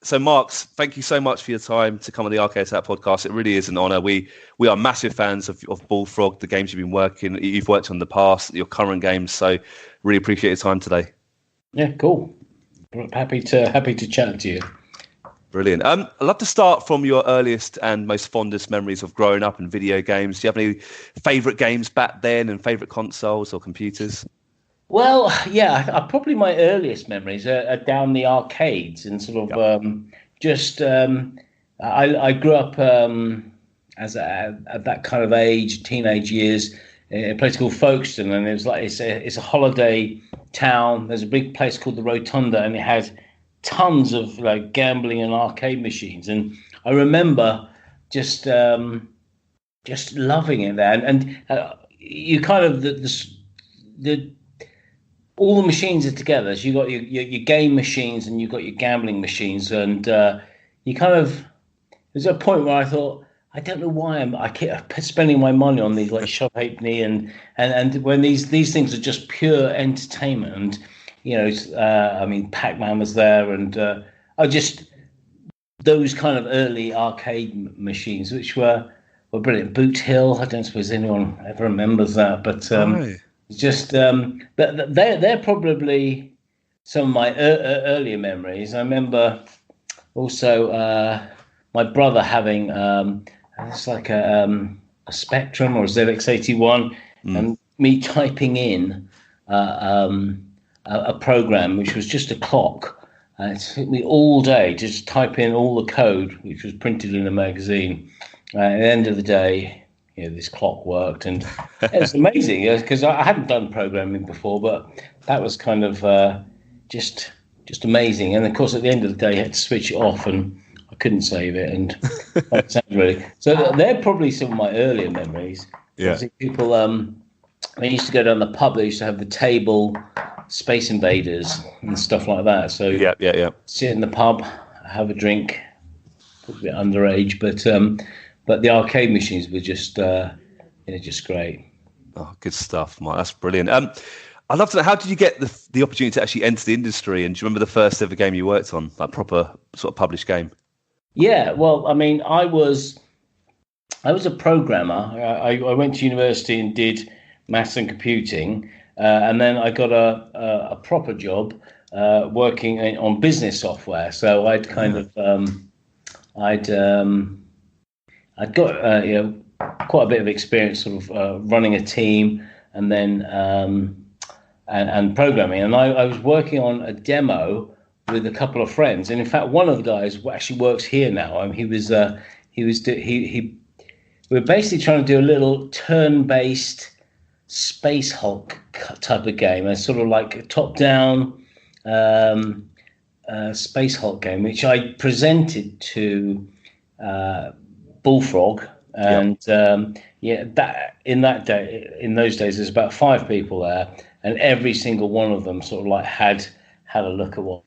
So, Marks, thank you so much for your time to come on the Arcade Attack podcast. It really is an honour. We are massive fans of Bullfrog, the games you've worked on in the past, your current games. So, really appreciate your time today. Yeah, cool. Happy to chat to you. Brilliant. I'd love to start from your earliest and most fondest memories of growing up in video games. Do you have any favourite games back then and favourite consoles or computers? Well, yeah, probably my earliest memories are down the arcades and sort of I grew up at that kind of age, teenage years, in a place called Folkestone, and it was like it's a holiday town. There's a big place called the Rotunda, and it had tons of like gambling and arcade machines. And I remember just loving it there. And you kind of the all the machines are together. So you got your game machines and you got your gambling machines, and you kind of there's a point where I thought, I don't know why I keep spending my money on these like Shop Halfpenny and when these things are just pure entertainment. And you know, I mean, Pac-Man was there, and I just those kind of early arcade machines, which were brilliant. Boot Hill, I don't suppose anyone ever remembers that, but just they're probably some of my earlier memories. I remember also my brother having it's like a Spectrum or a ZX81, and me typing in a program which was just a clock. It took me all day to just type in all the code which was printed in a magazine. At the end of the day, this clock worked, and it was amazing because I hadn't done programming before, but that was kind of just amazing. And of course, at the end of the day, you had to switch it off, and I couldn't save it, and that sounds really. So they're probably some of my earlier memories. Yeah, people. I used to go down the pub. They used to have the table Space Invaders and stuff like that. So yeah. Sit in the pub, have a drink. A bit underage, but the arcade machines were just great. Oh, good stuff, Mike. That's brilliant. I'd love to know, how did you get the opportunity to actually enter the industry? And do you remember the first ever game you worked on, that proper sort of published game? Yeah, well, I mean, I was a programmer. I went to university and did maths and computing, and then I got a proper job working on business software. So I'd kind of I'd got quite a bit of experience sort of running a team and then and programming. And I was working on a demo with a couple of friends, and in fact, one of the guys actually works here now. I mean, we were basically trying to do a little turn-based Space Hulk type of game, a sort of like a top-down Space Hulk game, which I presented to Bullfrog, and that in those days there's about 5 people there, and every single one of them sort of like had a look at what.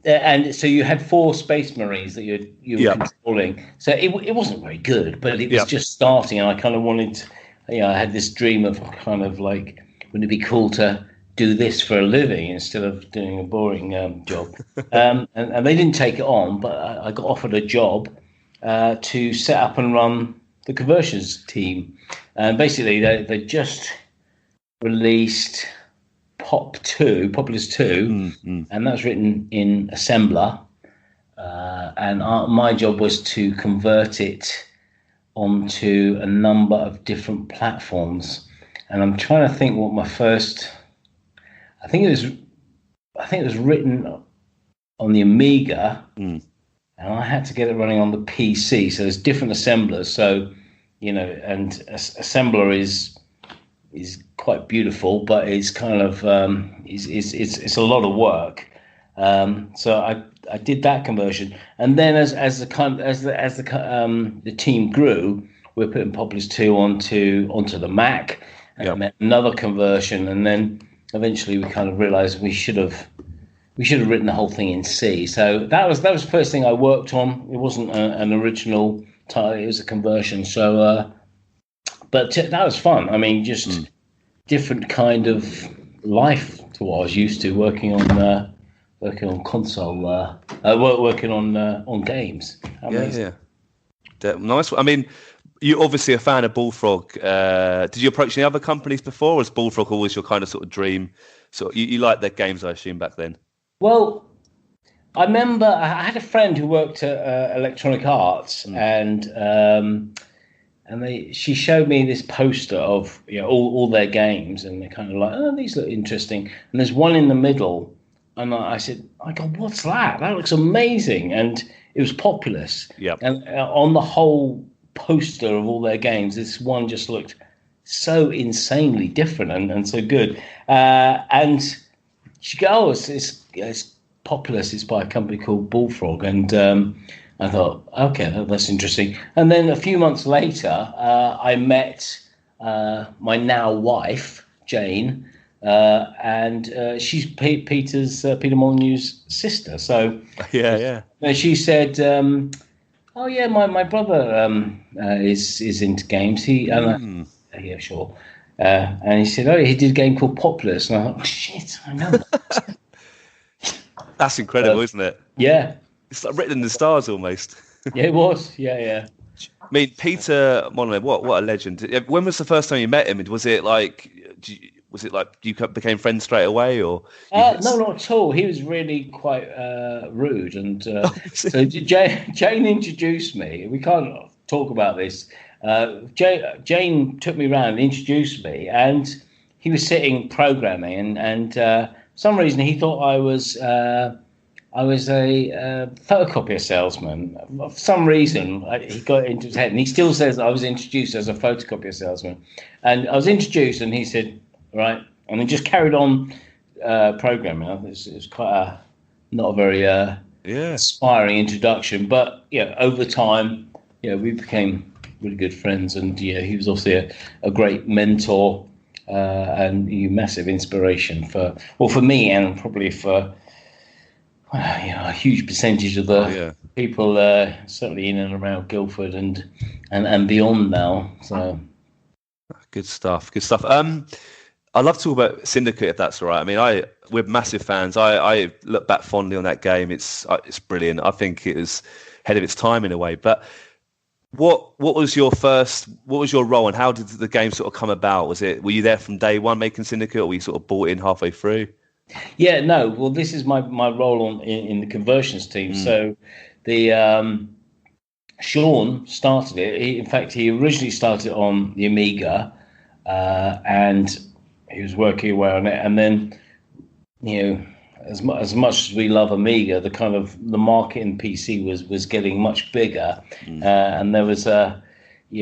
And so you had 4 Space Marines that you were controlling. So it wasn't very good, but it was just starting, and I kind of wanted, I had this dream of kind of like, wouldn't it be cool to do this for a living instead of doing a boring job? And they didn't take it on, but I got offered a job to set up and run the conversions team. And basically, they just released Populous 2, and that was written in assembler. And my job was to convert it onto a number of different platforms. And I'm trying to think what my first. I think it was written on the Amiga, and I had to get it running on the PC. So there's different assemblers. So, and assembler is quite beautiful, but it's kind of it's a lot of work. So I did that conversion, and then as the team grew, we were putting Populous 2 onto the Mac, and another conversion, and then eventually we kind of realized we should have written the whole thing in C. So that was the first thing I worked on. It wasn't an original title; it was a conversion. So, but that was fun. I mean, just different kind of life to what I was used to working on console, working on games. Amazing. Nice. I mean, you're obviously a fan of Bullfrog. Did you approach any other companies before, or was Bullfrog always your kind of sort of dream? So you liked their games, I assume, back then? Well, I remember I had a friend who worked at Electronic Arts, and she showed me this poster of all their games, and they're kind of like, oh, these look interesting. And there's one in the middle, and I said, "I go, what's that? That looks amazing!" And it was Populous. Yeah. And on the whole poster of all their games, this one just looked so insanely different and so good. And she goes, "Oh, it's Populous. It's by a company called Bullfrog." And I thought, okay, that's interesting. And then a few months later, I met my now wife, Jane, and she's Peter Molyneux's sister. So she said, "Oh yeah, my brother is into games. Yeah, sure." And he said, "Oh, he did a game called Populous." And I thought, "Oh shit, I know." That's incredible, isn't it? Yeah. It's like written in the stars almost. Yeah, it was. Yeah. I mean, Peter Molyneux, what a legend. When was the first time you met him? Was it like you became friends straight away, or? No, not at all. He was really quite rude, and so Jane introduced me. We can't talk about this. Jane took me around, introduced me, and he was sitting programming, and for some reason he thought I was a photocopier salesman. For some reason, he got into his head, and he still says I was introduced as a photocopier salesman. And I was introduced, and he said, "Right," and he just carried on programming. It was quite not a very inspiring introduction, but over time, we became really good friends, and he was also a great mentor and a massive inspiration for me, and probably for a huge percentage of the people certainly in and around Guildford and beyond now. So good stuff. I'd love to talk about Syndicate, if that's all right. I mean, we're massive fans. I look back fondly on that game. It's brilliant. I think it was ahead of its time in a way. But what was your role, and how did the game sort of come about? Were you there from day one making Syndicate, or were you sort of bought in halfway through? Yeah, no. Well, this is my role in the conversions team. So the Sean started it. In fact, he originally started on the Amiga, and he was working away on it. And then, as much as we love Amiga, the market in PC was getting much bigger, and there was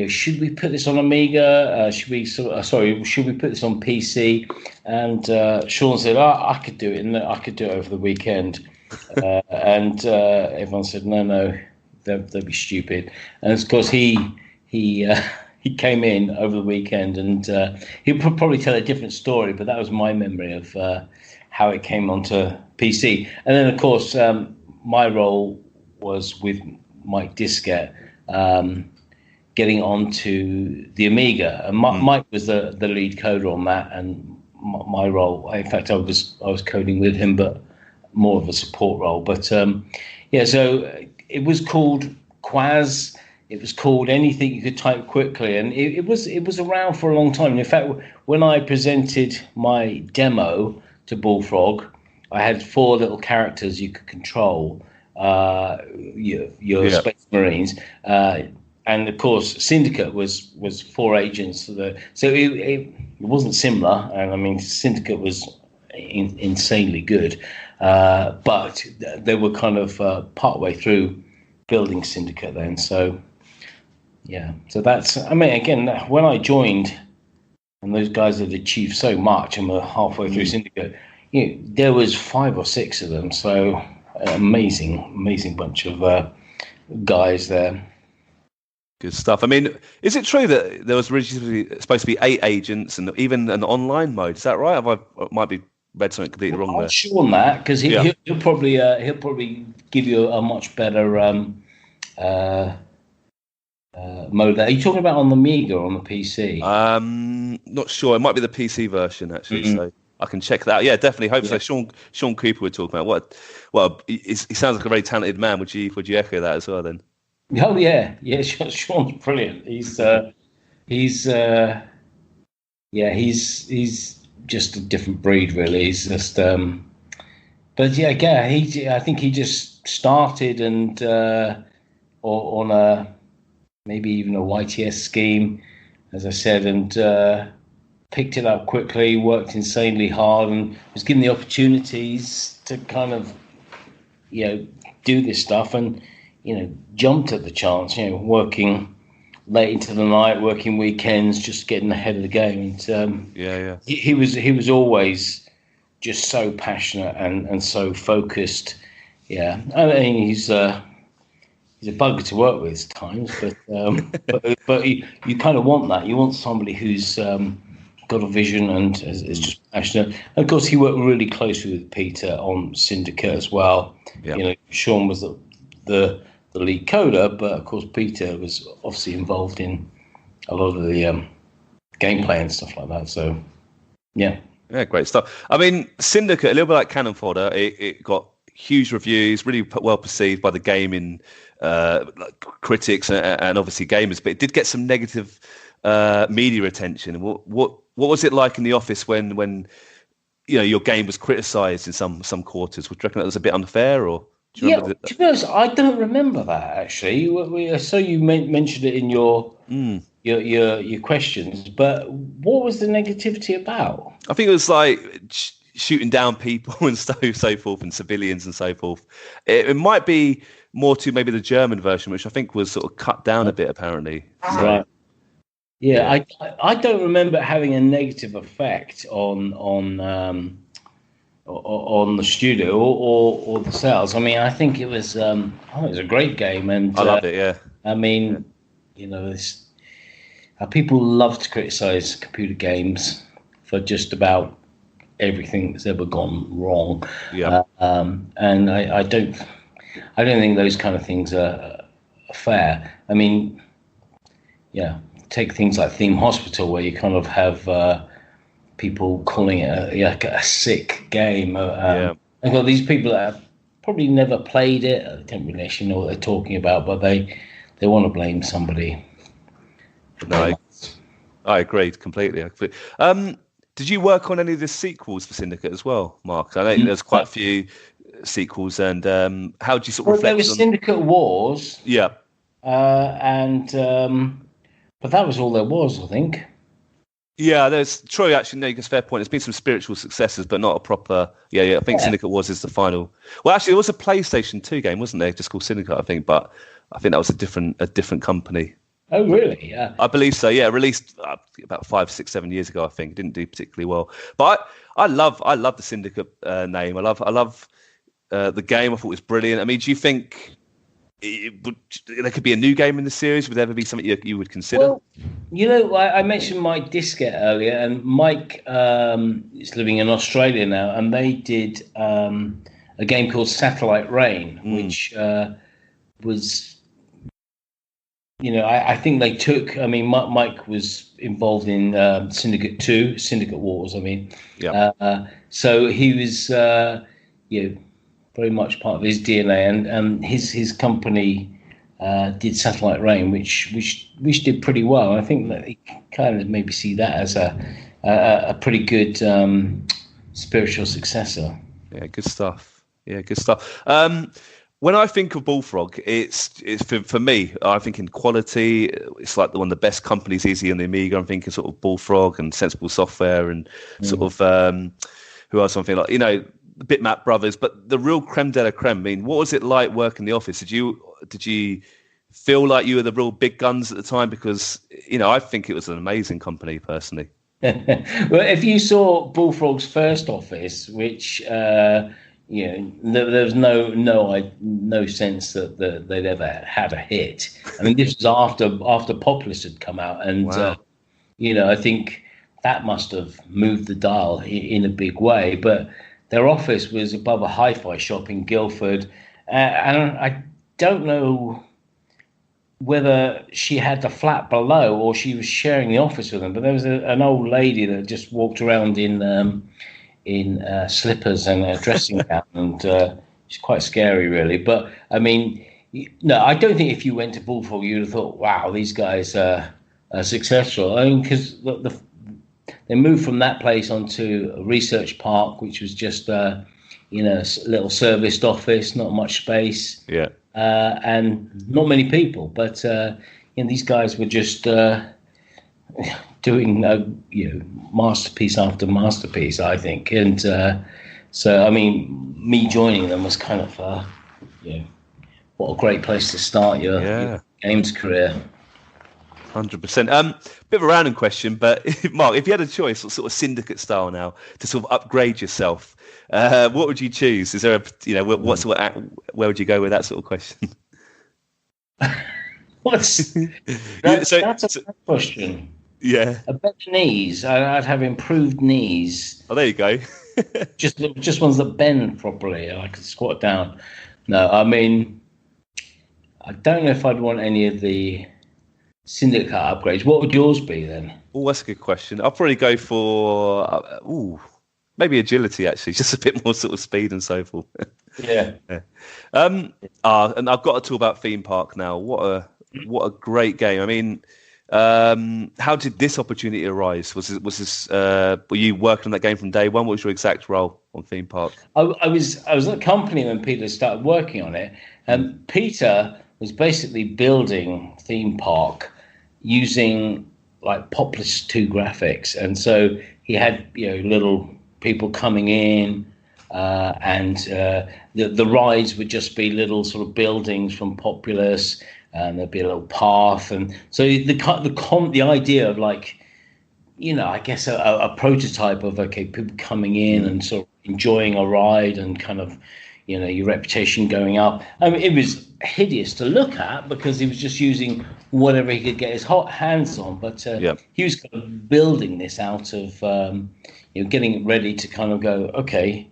should we put this on Amiga? Should we put this on PC? And Sean said, I could do it, and I could do it over the weekend. And everyone said, no, they'd be stupid. And of course, he came in over the weekend, and he'll probably tell a different story, but that was my memory of how it came onto PC. And then, of course, my role was with Mike Diskett, getting onto the Amiga, and Mike was the lead coder on that, and my role, in fact, I was coding with him, but more of a support role. But so it was called Quaz. It was called anything you could type quickly, and it was around for a long time. And in fact, when I presented my demo to Bullfrog, I had 4 little characters you could control, your Space Marines. And of course, Syndicate was 4 agents. So it wasn't similar, and I mean, Syndicate was insanely good, but they were kind of partway through building Syndicate then. So so that's. I mean, again, when I joined, and those guys had achieved so much, and were halfway through Syndicate, there was 5 or 6 of them. So amazing bunch of guys there. Good stuff. I mean, is it true that there was originally supposed to be 8 agents and even an online mode? Is that right? I might be read something completely wrong there. I'm sure on that, because he'll probably give you a much better mode there. Are you talking about on the Amiga or on the PC? Not sure. It might be the PC version actually. So I can check that out. Yeah, definitely. Hope so. Sean Cooper we're talking about. He sounds like a very talented man. Would you echo that as well then? Oh yeah. Sean's brilliant. He's just a different breed, really. He's just but I think he just started and or on a maybe even a YTS scheme, as I said, and picked it up quickly, worked insanely hard, and was given the opportunities to kind of, do this stuff, and, jumped at the chance, working late into the night, working weekends, just getting ahead of the game. And he was always just so passionate and so focused. Yeah, I mean, he's a bugger to work with at times, but you kind of want that. You want somebody who's got a vision and is just passionate. And of course, he worked really closely with Peter on Syndicate as well. Yep. Sean was the lead coder, but of course Peter was obviously involved in a lot of the gameplay and stuff like that. So, yeah, great stuff. I mean, Syndicate, a little bit like Cannon Fodder, it got huge reviews, really well perceived by the gaming critics and obviously gamers, but it did get some negative media attention. What was it like in the office when your game was criticised in some quarters? Would you reckon that was a bit unfair, or do you remember to be honest, I don't remember that actually. I saw you mentioned it in your questions, but what was the negativity about? I think it was like shooting down people and so forth, and civilians and so forth. It might be more to maybe the German version, which I think was sort of cut down a bit apparently. Right. Yeah, I don't remember it having a negative effect on the studio or the sales. I mean, I think it was a great game, and I loved it. Yeah, I mean, people love to criticize computer games for just about everything that's ever gone wrong. Yeah, and I don't think those kind of things are fair. I mean, take things like Theme Hospital, where you kind of have people calling it a sick game. And got these people that have probably never played it, don't really actually know what they're talking about, but they want to blame somebody. No, I agreed completely. Did you work on any of the sequels for Syndicate as well, Mark? I know there's quite a few sequels, and how do you sort of reflect there was on Syndicate Wars. Yeah. But that was all there was, I think. Yeah, there's Troy. Actually, no, it's a fair point. There's been some spiritual successors, but not a proper. I think Syndicate Wars is the final. Well, actually, it was a PlayStation 2 game, wasn't there? Just called Syndicate, I think. But I think that was a different company. Oh, really? Yeah. I believe so. Yeah, released about 5, 6, 7 years ago. I think it didn't do particularly well. But I love the Syndicate name. I love the game. I thought it was brilliant. I mean, do you think there could be a new game in the series? Would there ever be something you would consider? Well, I mentioned Mike Diskett earlier, and Mike is living in Australia now, and they did a game called Satellite Rain, which was, I think they took. I mean, Mike was involved in Syndicate 2, Syndicate Wars. I mean, so he was, very much part of his DNA, and his company did Satellite Rain, which did pretty well. I think that he kind of maybe see that as a pretty good spiritual successor. Yeah, good stuff. When I think of Bullfrog, it's for me. I think in quality, it's like one of the best companies easy on the Amiga. I'm thinking sort of Bullfrog and Sensible Software and sort of who else? Something like the Bitmap brothers, but the real creme de la creme. I mean, what was it like working in the office? Did you feel like you were the real big guns at the time? Because I think it was an amazing company personally. Well, if you saw Bullfrog's first office, which there was no sense that they'd ever had a hit. I mean, this was after Populous had come out, and wow. I think that must have moved the dial in a big way. But their office was above a hi-fi shop in Guildford, and I don't know whether she had the flat below or she was sharing the office with them. But there was an old lady that just walked around in in slippers and a dressing gown, and it's quite scary, really. But I mean, no, I don't think if you went to Bullfrog, you'd have thought, "Wow, these guys are successful." I mean, because they moved from that place onto a research park, which was just a little serviced office, not much space, and not many people. But these guys were just doing masterpiece after masterpiece, I think. And so, I mean, me joining them was kind of what a great place to start your games career. 100%. Bit of a random question, but Mark, if you had a choice, what sort of Syndicate style now to sort of upgrade yourself, what would you choose? Is there where would you go with that sort of question? That's a bad question. Yeah. A better knees. I'd have improved knees. Oh, there you go. just ones that bend properly. I could squat down. No, I mean, I don't know if I'd want any of the Syndicate upgrades. What would yours be then? Oh, that's a good question. I'll probably go for maybe agility, actually, just a bit more sort of speed and so forth. Yeah. And I've got to talk about Theme Park now. What a great game. I mean, how did this opportunity arise? Was this were you working on that game from day one? What was your exact role on Theme Park? I was at the company when Peter started working on it, and Peter was basically building Theme Park using like Populous 2 graphics, and so he had little people coming in, and the rides would just be little sort of buildings from Populous. And there'd be a little path, and so the idea of I guess a prototype of people coming in and sort of enjoying a ride and kind of your reputation going up. I mean, it was hideous to look at because he was just using whatever he could get his hands on, but he was kind of building this out of getting it ready to kind of go, okay,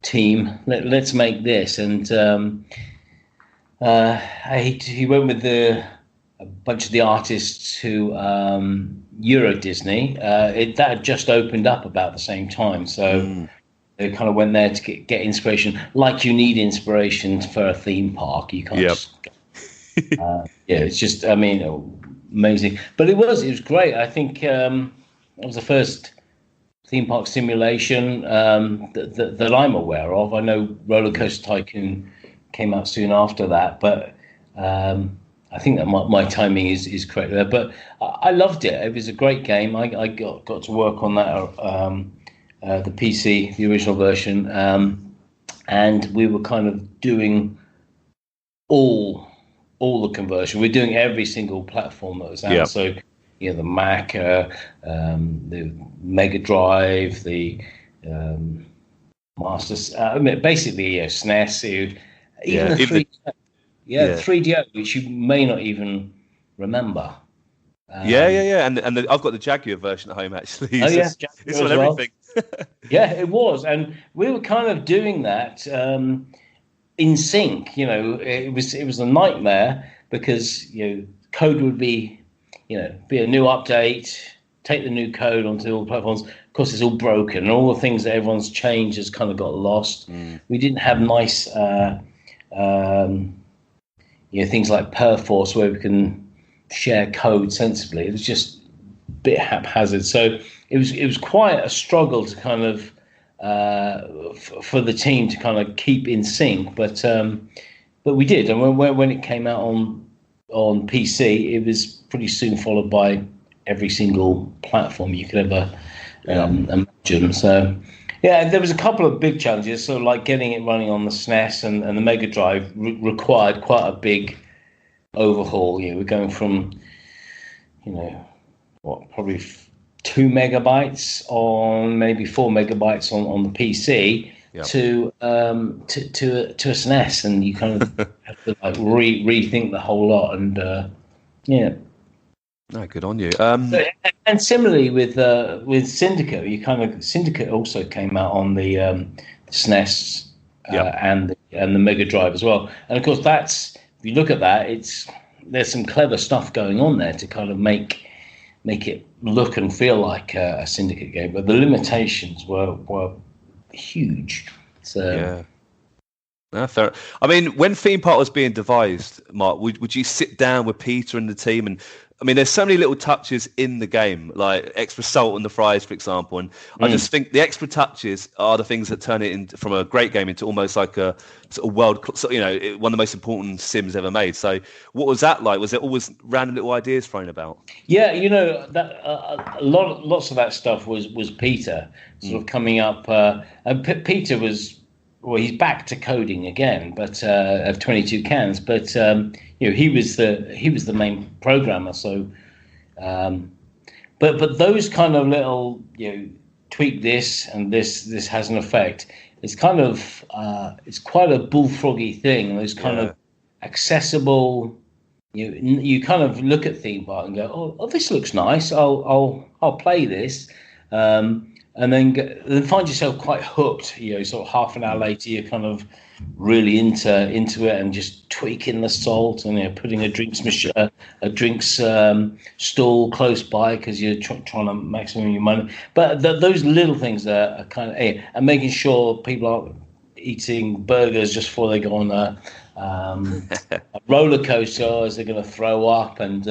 team, let's make this. And he went with a bunch of the artists who Euro Disney. That had just opened up about the same time, so they kind of went there to get inspiration. Like you need inspiration for a theme park, you can't. Just, it's just, I mean, amazing. But it was great. I think it was the first theme park simulation that I'm aware of. I know Roller Coaster Tycoon came out soon after that, but I think that my timing is correct there. But I loved it. It was a great game. I got to work on that, the PC, the original version, and we were kind of doing all the conversion. We're doing every single platform that was out. Yeah. So the Mac, the Mega Drive, the Masters, basically SNES. Even the 3DO, 3DO, which you may not even remember. And I've got the Jaguar version at home actually. It's on everything. Yeah, it was, and we were kind of doing that in sync. It was a nightmare because code would be a new update, take the new code onto all the platforms. Of course, it's all broken, and all the things that everyone's changed has kind of got lost. We didn't have nice. Things like Perforce where we can share code sensibly. It was just a bit haphazard. So it was quite a struggle to kind of for the team to kind of keep in sync. But we did, and when it came out on PC, it was pretty soon followed by every single platform you could ever imagine. So. Yeah, there was a couple of big challenges. So, like getting it running on the SNES and the Mega Drive required quite a big overhaul. We're going from, probably 2 megabytes on maybe 4 megabytes on the PC to a SNES, and you kind of have to rethink the whole lot. And No, good on you. And similarly with Syndicate, Syndicate also came out on the SNES and the Mega Drive as well. And of course, if you look at that, there's some clever stuff going on there to kind of make it look and feel like a Syndicate game. But the limitations were huge. So yeah. No, fair. I mean, when Theme Park was being devised, Mark, would you sit down with Peter and the team? And I mean, there's so many little touches in the game, like extra salt on the fries, for example. And I just think the extra touches are the things that turn it from a great game into almost like a sort of one of the most important Sims ever made. So, what was that like? Was there always random little ideas thrown about? Yeah, that lots of that stuff was Peter sort of coming up. And Peter was. Well, he's back to coding again, but of 22 cans. But he was the main programmer. So, but those kind of little tweak this and this has an effect. It's kind of it's quite a bullfroggy thing. Those kind of accessible. You kind of look at Theme Park and go, oh, this looks nice. I'll play this. And then find yourself quite hooked. Sort of half an hour later, you're kind of really into it and just tweaking the salt and putting a drinks stall close by because you're trying to maximum your money. But those little things are kind of and making sure people aren't eating burgers just before they go on a roller coaster as they're going to throw up. And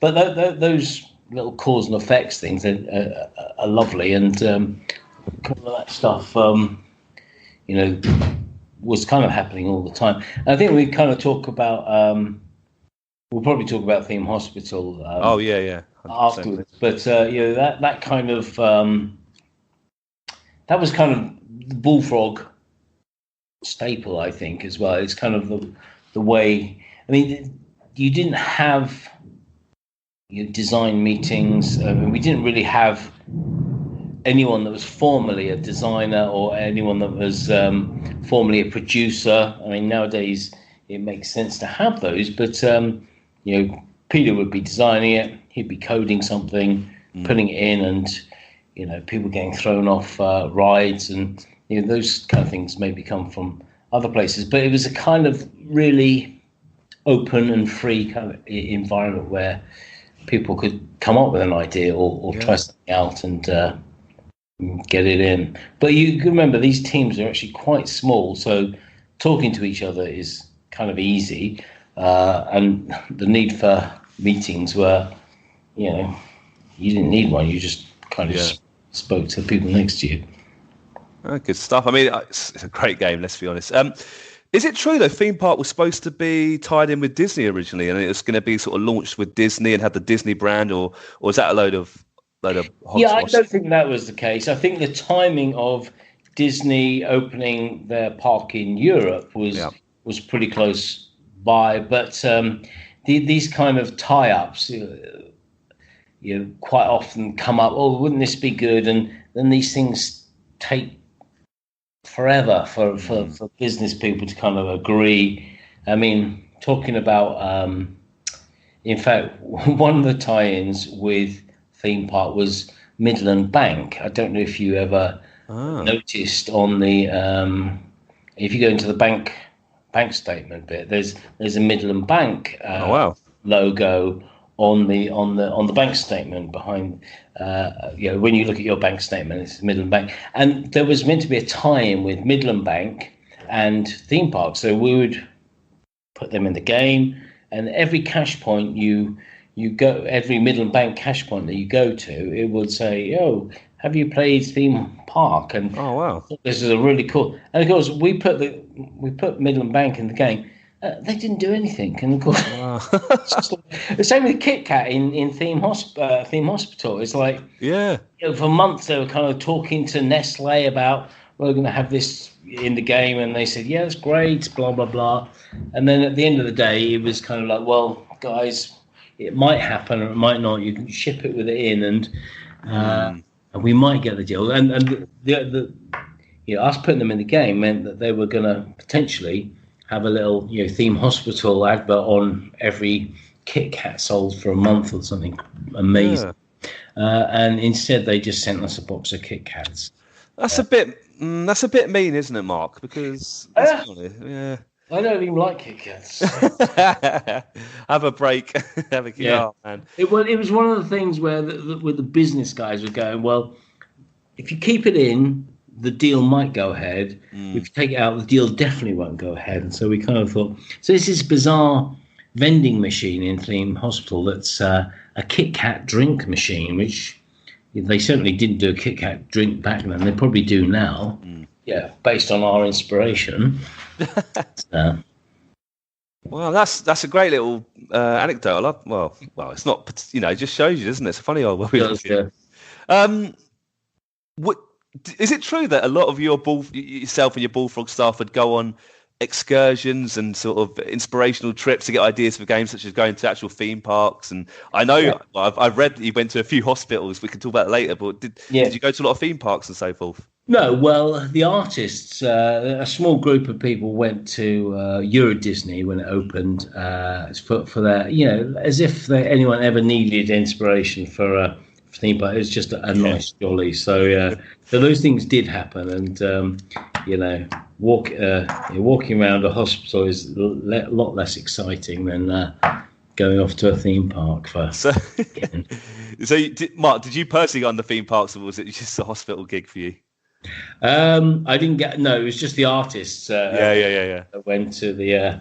but those little cause and effects things are lovely, and all of that stuff was kind of happening all the time. And I think we kind of talk about we'll probably talk about Theme Hospital afterwards, but that kind of that was kind of the Bullfrog staple, I think, as well. It's kind of the way, I mean, you didn't have design meetings. I mean, we didn't really have anyone that was formally a designer or anyone that was formally a producer. I mean, nowadays it makes sense to have those, but Peter would be designing it, he'd be coding something, putting it in, and people getting thrown off rides, and those kind of things maybe come from other places. But it was a kind of really open and free kind of environment where people could come up with an idea or try something out and get it in. But you can remember, these teams are actually quite small, so talking to each other is kind of easy. And the need for meetings were, you didn't need one. You just kind of spoke to the people next to you. Oh, good stuff. I mean, it's a great game, let's be honest. Is it true, though, Theme Park was supposed to be tied in with Disney originally, and it was going to be sort of launched with Disney and had the Disney brand, or was that a load of hot I don't think that was the case. I think the timing of Disney opening their park in Europe was pretty close by, but these kind of tie-ups, quite often come up. Oh, wouldn't this be good? And then these things take forever for business people to kind of agree. I mean, talking about, in fact, one of the tie-ins with Theme Park was Midland Bank. I don't know if you ever noticed on the, if you go into the bank statement bit, there's a Midland Bank logo on the bank statement behind. When you look at your bank statement, it's Midland Bank, and there was meant to be a tie-in with Midland Bank and Theme Park, so we would put them in the game, and every cash point you go, every Midland Bank cash point that you go to, it would say, "Oh, have you played Theme Park?" And this is a really cool. And of course, we put Midland Bank in the game. They didn't do anything, and of course, the same with Kit Kat in Theme Hospital. It's like, for months they were kind of talking to Nestle about, we're going to have this in the game, and they said, yeah, it's great, blah blah blah. And then at the end of the day, it was kind of like, well, guys, it might happen or it might not. You can ship it with it in, and we might get the deal. And the us putting them in the game meant that they were going to potentially have a little Theme Hospital advert on every Kit Kat sold for a month or something amazing. And instead they just sent us a box of Kit Kats. That's a bit mean, isn't it, Mark? Because I don't even like Kit Kats. Have a break. Have a man. It was one of the things where the business guys were going, well, if you keep it in, the deal might go ahead. If you take it out, the deal definitely won't go ahead. And so we kind of thought, so this is bizarre vending machine in Theme Hospital that's a Kit Kat drink machine, which they certainly didn't do a Kit Kat drink back then. They probably do now. Yeah, based on our inspiration. Well, that's a great little anecdote. I love. Well, it's not. It just shows you, doesn't it? It's a funny old world. What is it true that a lot of yourself and your Bullfrog staff would go on excursions and sort of inspirational trips to get ideas for games, such as going to actual theme parks? And I know I've read that you went to a few hospitals. We can talk about it later. But did you go to a lot of theme parks and so forth? No, well, the artists, a small group of people went to Euro Disney when it opened for their, as if anyone ever needed inspiration for a theme park. It was just a nice jolly. So those things did happen, and walking around a hospital is a lot less exciting than going off to a theme park for. So Mark, did you personally go on the theme parks, or was it just a hospital gig for you? I didn't get. No, it was just the artists. Went to the,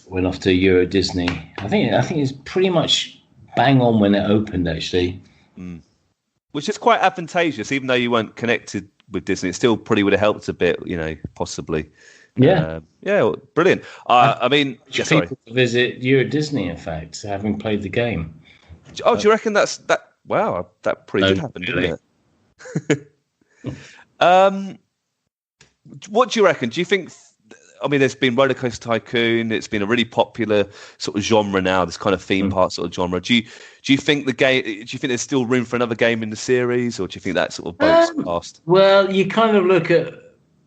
went off to Euro Disney. I think it's pretty much bang on when it opened, actually. Which is quite advantageous, even though you weren't connected with Disney. It still probably would have helped a bit, possibly. Yeah. Brilliant. I mean, people to visit Euro Disney, in fact, having played the game. Oh, do you reckon that's that? Wow, that pretty did happen, didn't it? What do you reckon? Do you think? I mean, there's been Roller Coaster Tycoon. It's been a really popular sort of genre now. This kind of theme park sort of genre. Do you think the game? Do you think there's still room for another game in the series, or do you think that sort of boat's passed? Well, you kind of look at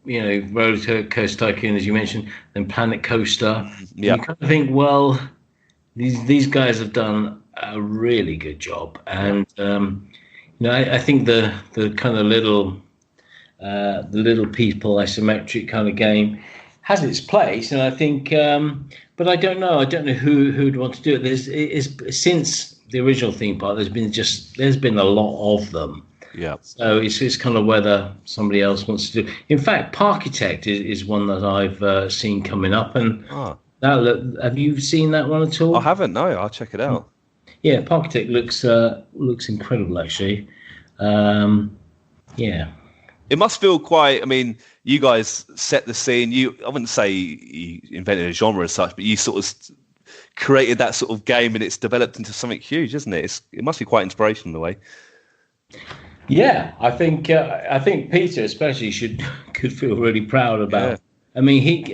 Roller Coaster Tycoon, as you mentioned, then Planet Coaster. You kind of think, well, these guys have done a really good job, and I think the kind of little people isometric kind of game has its place, and I think, but I don't know who'd want to do it. It's since the original theme park, there's been a lot of them. Yeah. So it's kind of whether somebody else wants to do. In fact, Parkitect is one that I've seen coming up, and have you seen that one at all? I haven't. No, I'll check it out. Yeah, Parkitect looks incredible, actually. It must feel quite. I mean, you guys set the scene. I wouldn't say you invented a genre as such, but you sort of created that sort of game, and it's developed into something huge, isn't it? It must be quite inspirational in a way. Yeah, I think Peter especially could feel really proud about. It. I mean,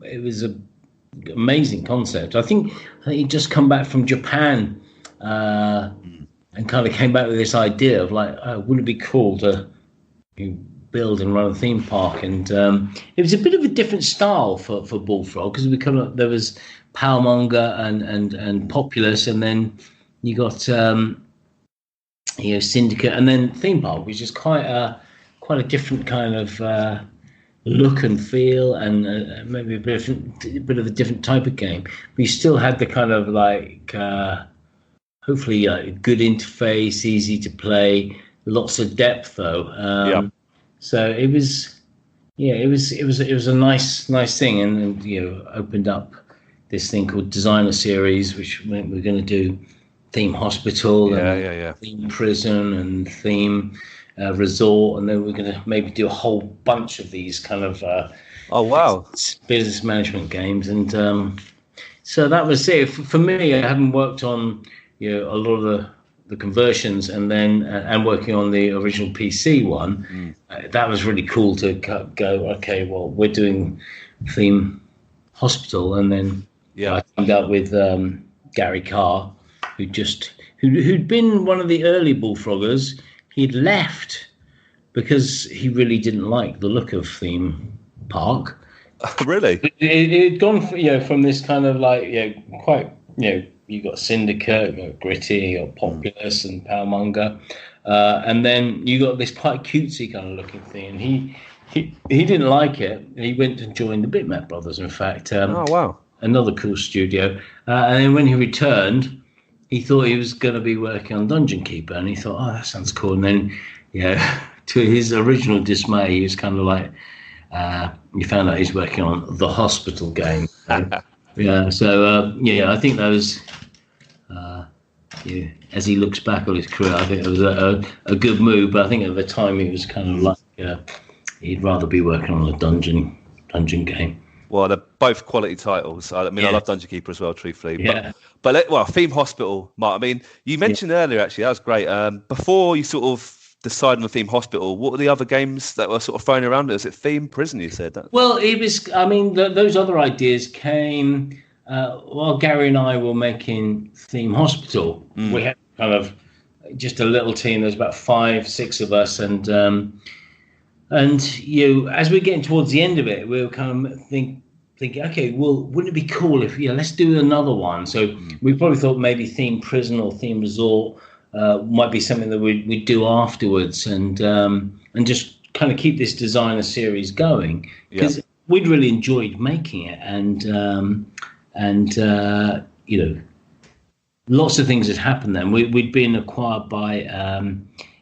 it was an amazing concept. I think he'd just come back from Japan and kind of came back with this idea of like, wouldn't it be cool to build and run a theme park? And it was a bit of a different style for Bullfrog, because there was Powermonger and Populous, and then you got Syndicate, and then Theme Park, which is quite a different kind of look and feel, and maybe a bit of a different type of game. But you still had the kind of like hopefully good interface, easy to play, lots of depth though. So it was a nice thing, and opened up this thing called Designer Series, which meant we're going to do Theme Hospital, Theme Prison, and Theme Resort, and then we're going to maybe do a whole bunch of these kind of business management games. And so that was it for me. I haven't worked on a lot of the conversions, and then and working on the original PC one. That was really cool to go, okay, well, we're doing Theme Hospital, and then I teamed up with Gary Carr, who'd been one of the early Bullfroggers. He'd left because he really didn't like the look of Theme Park. Really? It'd gone from this kind of like quite you got Syndicate, you got Gritty, you got Populous and Powermonger, and then you got this quite cutesy kind of looking thing. And he didn't like it. He went and joined the Bitmap Brothers, in fact. Oh wow! Another cool studio. And then when he returned, he thought he was going to be working on Dungeon Keeper, and he thought, oh, that sounds cool. And then, to his original dismay, he was kind of like, he found out he's working on the hospital game. So I think that was, as he looks back on his career, I think it was a good move. But I think at the time he was kind of like, he'd rather be working on a dungeon game. Well, they're both quality titles. I mean, I love Dungeon Keeper as well, truthfully. Yeah. But Theme Hospital, Mark, I mean, you mentioned earlier, actually, that was great. Before you sort of decided on Theme Hospital, what were the other games that were sort of thrown around? Was it Theme Prison, you said? Well, it was, I mean, those other ideas came while Gary and I were making Theme Hospital. We had kind of just a little team. There's about 5-6 of us, and as we're getting towards the end of it, we were kind of thinking, okay, well, wouldn't it be cool if let's do another one? So we probably thought maybe Theme Prison or Theme Resort might be something that we'd do afterwards, and just kind of keep this designer series going, because we'd really enjoyed making it, and lots of things had happened then. We'd been acquired by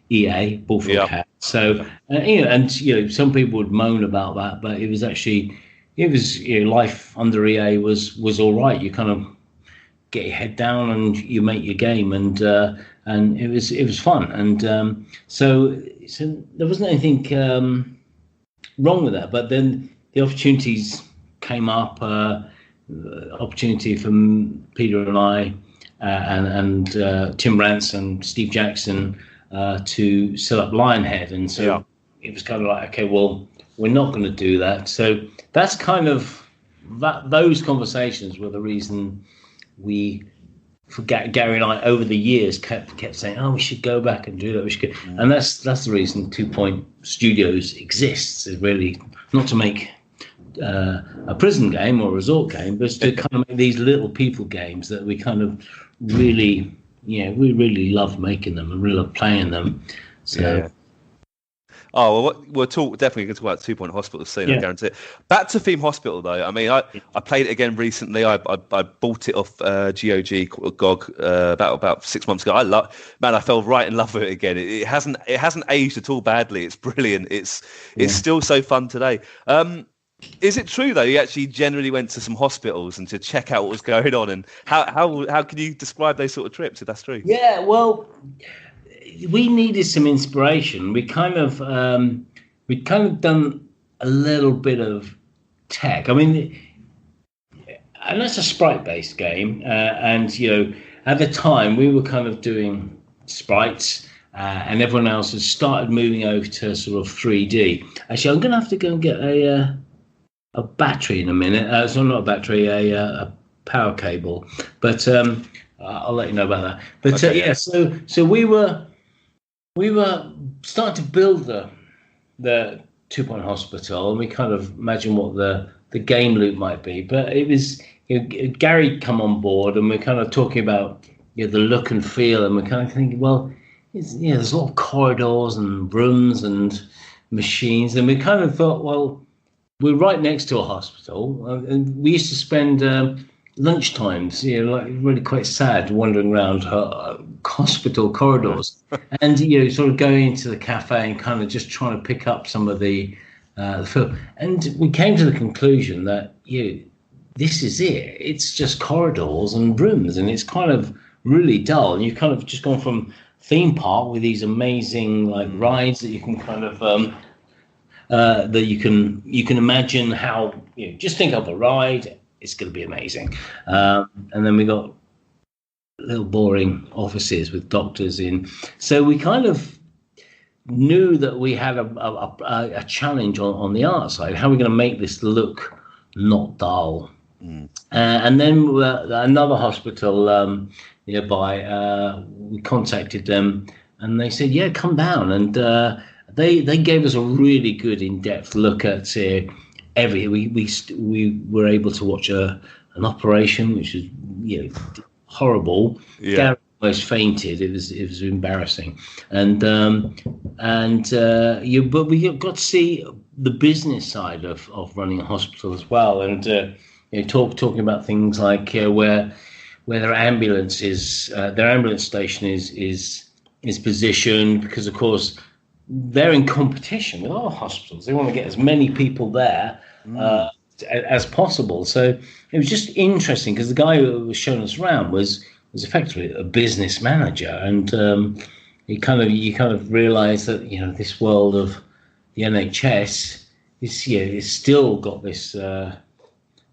EA, Bullfrog had. So some people would moan about that, but it was actually life under EA was all right. You kind of get your head down and you make your game, and it was fun, and so there wasn't anything wrong with that. But then the opportunities came up, opportunity from Peter and I and Tim Rance and Steve Jackson to set up Lionhead, and so it was kind of like, okay, well, we're not going to do that. So that's kind of those conversations were the reason Gary and I over the years kept saying, oh, we should go back and do that. We should go. And that's the reason 2 Point Studios exists, is really not to make a prison game or a resort game, but to kind of make these little people games that we kind of really, we really love making them and really love playing them. So. Oh, well, we're definitely going to talk about 2 Point Hospital soon, I guarantee it. Back to Theme Hospital, though. I mean, I played it again recently. I bought it off GOG about 6 months ago. I fell right in love with it again. It hasn't aged at all badly. It's brilliant. It's still so fun today. Is it true, though, you actually generally went to some hospitals and to check out what was going on? And how can you describe those sort of trips, if that's true? Yeah, well, we needed some inspiration. We'd kind of done a little bit of tech. I mean, and that's a sprite-based game. And at the time, we were kind of doing sprites, and everyone else has started moving over to sort of 3D. Actually, I'm going to have to go and get a battery in a minute. So not a battery, a power cable. But I'll let you know about that. But okay. So we were starting to build the 2 Point Hospital, and we kind of imagined what the game loop might be. But it was Gary come on board, and we're kind of talking about the look and feel, and we're kind of thinking, well, there's a lot of corridors and rooms and machines, and we kind of thought, well, we're right next to a hospital, and we used to spend lunch times, like really quite sad, wandering around hospital corridors, and sort of going into the cafe and kind of just trying to pick up some of the film. And we came to the conclusion that this is it. It's just corridors and rooms, and it's kind of really dull. And you've kind of just gone from theme park with these amazing like rides that you can kind of that you can imagine how just think of a ride. It's going to be amazing. And then we got little boring offices with doctors in. So we kind of knew that we had a challenge on the art side. How are we going to make this look not dull? And then another hospital nearby, we contacted them, and they said, yeah, come down. And they gave us a really good in-depth look at we were able to watch an operation which was horrible. Gary almost fainted. It was embarrassing, but we got to see the business side of running a hospital as well, and talking about things like where where their ambulance station is positioned, because of course they're in competition with our hospitals. They want to get as many people there as possible. So it was just interesting, because the guy who was showing us around was effectively a business manager, and you kind of realise that this world of the NHS is still got this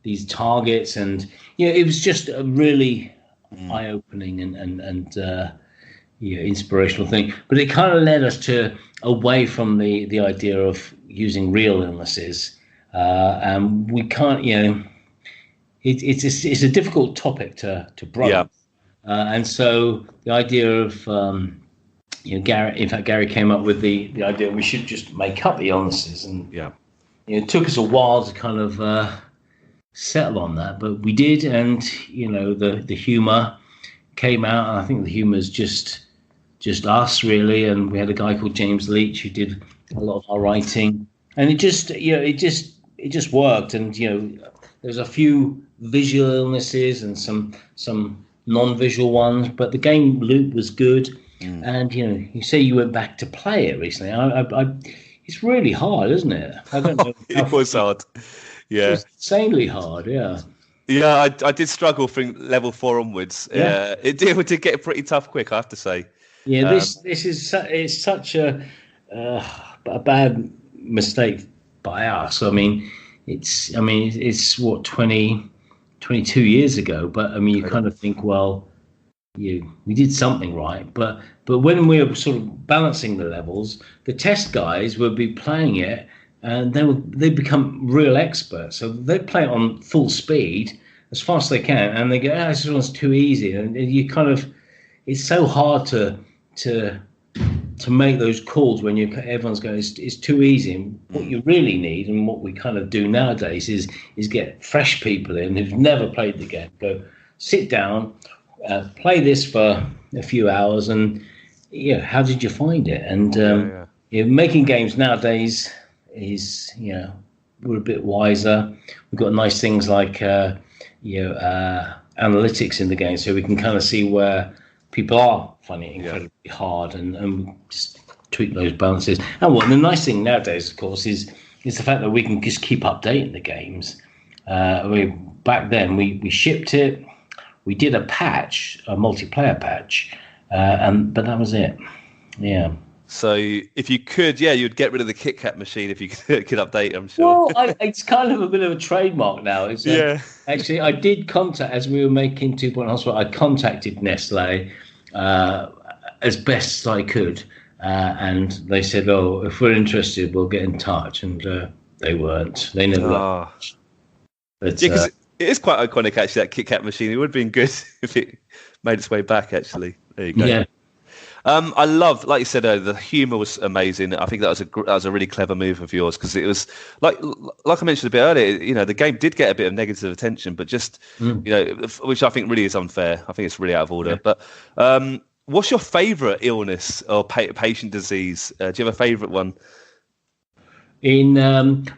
these targets, and it was just a really eye-opening and inspirational thing. But it kind of led us away from the idea of using real illnesses, and we can't. It's a difficult topic to broach. Yeah. And so the idea of Gary came up with the idea we should just make up the illnesses, and it took us a while to kind of settle on that, but we did, and the humour came out, and I think the humour is just us really, and we had a guy called James Leach who did a lot of our writing, and it just worked, and there's a few visual illnesses and some non-visual ones, but the game loop was good. And you say you went back to play it recently. It's really hard, isn't it? I don't know. It was hard. Yeah, it's insanely hard. Yeah. Yeah, I did struggle from level 4 onwards. Yeah. It did get pretty tough quick, I have to say. Yeah, this is it's such a bad mistake by us. I mean, it's what 22 years ago, but you kind of think, well, we did something right, but when we were sort of balancing the levels, the test guys would be playing it, and they become real experts. So they play it on full speed as fast as they can, and they go, this one's too easy, and you kind of, it's so hard to make those calls when everyone's going, it's too easy. And what you really need, and what we kind of do nowadays, is get fresh people in who've never played the game. Go sit down, play this for a few hours, and how did you find it? And making games nowadays is we're a bit wiser. We've got nice things like analytics in the game, so we can kind of see where people are finding it incredibly hard, and we just tweak those balances. And the nice thing nowadays, of course, is the fact that we can just keep updating the games. Back then we shipped it, we did a patch, a multiplayer patch, but that was it. Yeah. So if you could, you'd get rid of the Kit Kat machine if you could update, I'm sure. Well, it's kind of a bit of a trademark now. It's, actually, I did contact, as we were making 2 Point Hospital, I contacted Nestle as best I could, and they said, if we're interested, we'll get in touch, and they weren't. They never got in touch. But, because it is quite iconic, actually, that Kit Kat machine. It would have been good if it made its way back, actually. There you go. Yeah. I love, like you said, the humour was amazing. I think that was a really clever move of yours, because it was like I mentioned a bit earlier. The game did get a bit of negative attention, but just which I think really is unfair. I think it's really out of order. Yeah. But what's your favourite illness or patient disease? Do you have a favourite one? One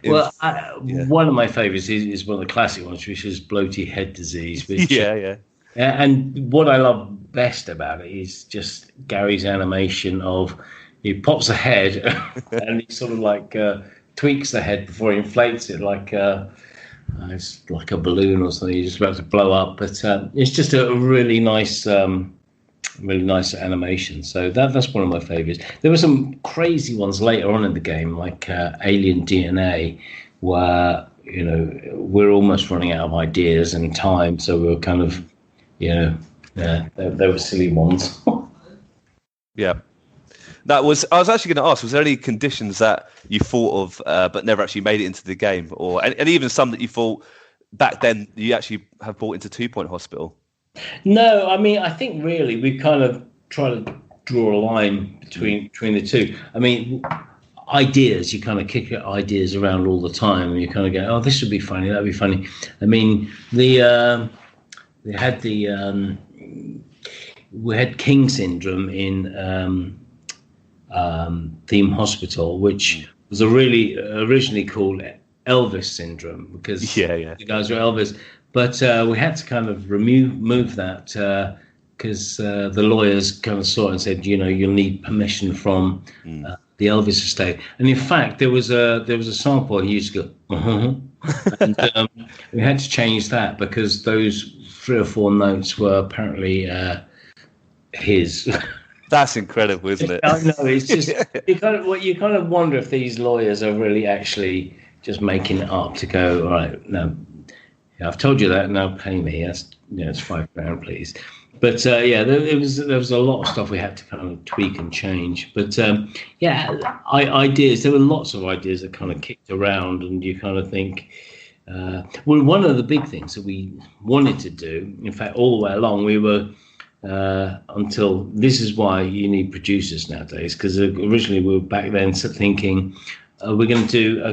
of my favourites is one of the classic ones, which is bloated head disease. Which, and what I love best about it is just Gary's animation of he pops a head and he sort of like tweaks the head before he inflates it like it's like a balloon or something. He's just about to blow up, but it's just a really nice animation. So that's one of my favorites. There were some crazy ones later on in the game, like Alien DNA, where we're almost running out of ideas and time, so we were kind of they were silly ones. Yeah. I was actually going to ask, was there any conditions that you thought of but never actually made it into the game, and even some that you thought back then you actually have brought into 2 Point Hospital? No, I think really we kind of try to draw a line between the two. Ideas, you kind of kick ideas around all the time, and you kind of go, this would be funny, that'd be funny. We had King syndrome in Theme Hospital, which was originally called Elvis syndrome, because the guys were Elvis. But we had to kind of remove that because the lawyers kind of saw it and said, you'll need permission from the Elvis estate. And in fact, there was a sample he used to go, and we had to change that because those 3 or 4 notes were apparently his. That's incredible, isn't it? I know. It's just you kind of wonder if these lawyers are really actually just making it up to go. All right, no, I've told you that. Now pay me. That's it's £5, please. But there was a lot of stuff we had to kind of tweak and change. But ideas. There were lots of ideas that kind of kicked around, and you kind of think. One of the big things that we wanted to do, in fact, all the way along, we were. Until this is why you need producers nowadays, because originally we were back then thinking we're going to do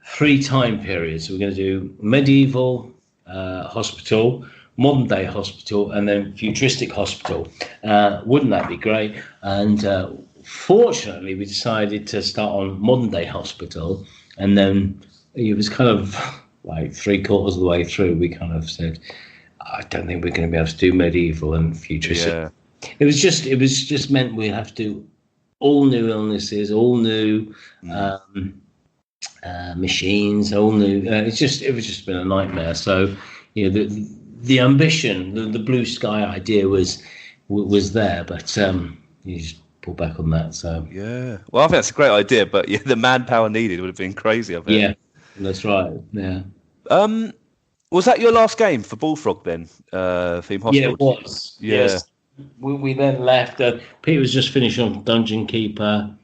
3 time periods. We're going to do medieval hospital, modern day hospital, and then futuristic hospital. Wouldn't that be great? And fortunately, we decided to start on modern day hospital, and then it was kind of like 3/4 of the way through. We kind of said, I don't think we're going to be able to do medieval and futuristic. Yeah. It was just meant we'd have to do all new illnesses, all new machines, all new. It was just been a nightmare. So, the ambition, the blue sky idea was there, but you just pull back on that. So yeah, well, I think that's a great idea, but the manpower needed would have been crazy. I think. Yeah, that's right. Yeah. Was that your last game for Bullfrog then? Theme Hospital? Yeah, it was. Yeah. Yes. We then left. Pete was just finished on Dungeon Keeper,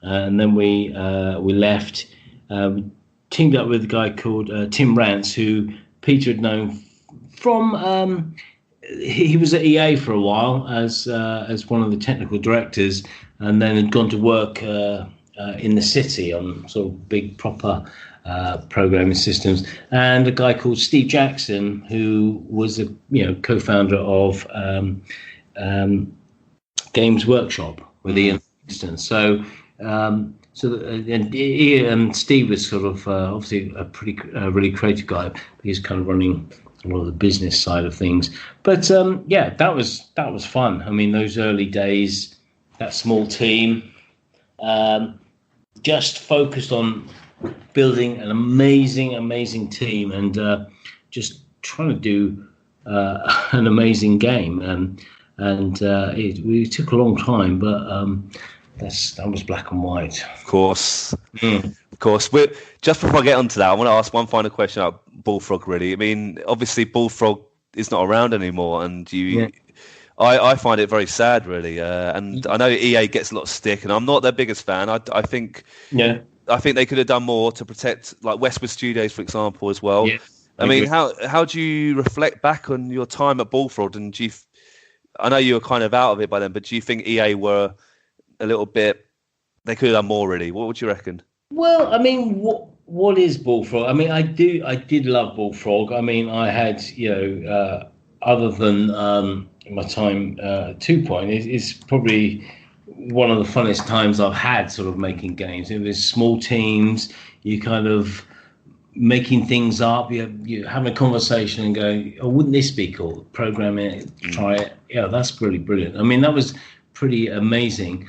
and then we left. Teamed up with a guy called Tim Rance, who Peter had known from. He was at EA for a while as one of the technical directors, and then had gone to work in the city on sort of big proper. Programming systems, and a guy called Steve Jackson, who was a co-founder of Games Workshop with Ian Kingston. So Steve was sort of obviously a really creative guy. But he's kind of running a lot of the business side of things. But that was fun. I mean, those early days, that small team, just focused on building an amazing team and just trying to do an amazing game, and it took a long time, but that was black and white. Of course. Just before I get onto that, I want to ask one final question about Bullfrog. Really, I mean, obviously Bullfrog is not around anymore, and I find it very sad, really. And I know EA gets a lot of stick, and I'm not their biggest fan. I think. Yeah. I think they could have done more to protect, like Westwood Studios, for example, as well. Yeah, I mean, how do you reflect back on your time at Bullfrog? And I know you were kind of out of it by then, but do you think EA were a little bit? They could have done more, really. What would you reckon? Well, I mean, what is Bullfrog? I mean, I did love Bullfrog. I mean, I had other than my time at 2 Point, it's probably one of the funnest times I've had sort of making games. It was small teams, you kind of making things up, you having a conversation and going, oh, wouldn't this be cool? Programming it, try it. Yeah, that's really brilliant. I mean, that was pretty amazing.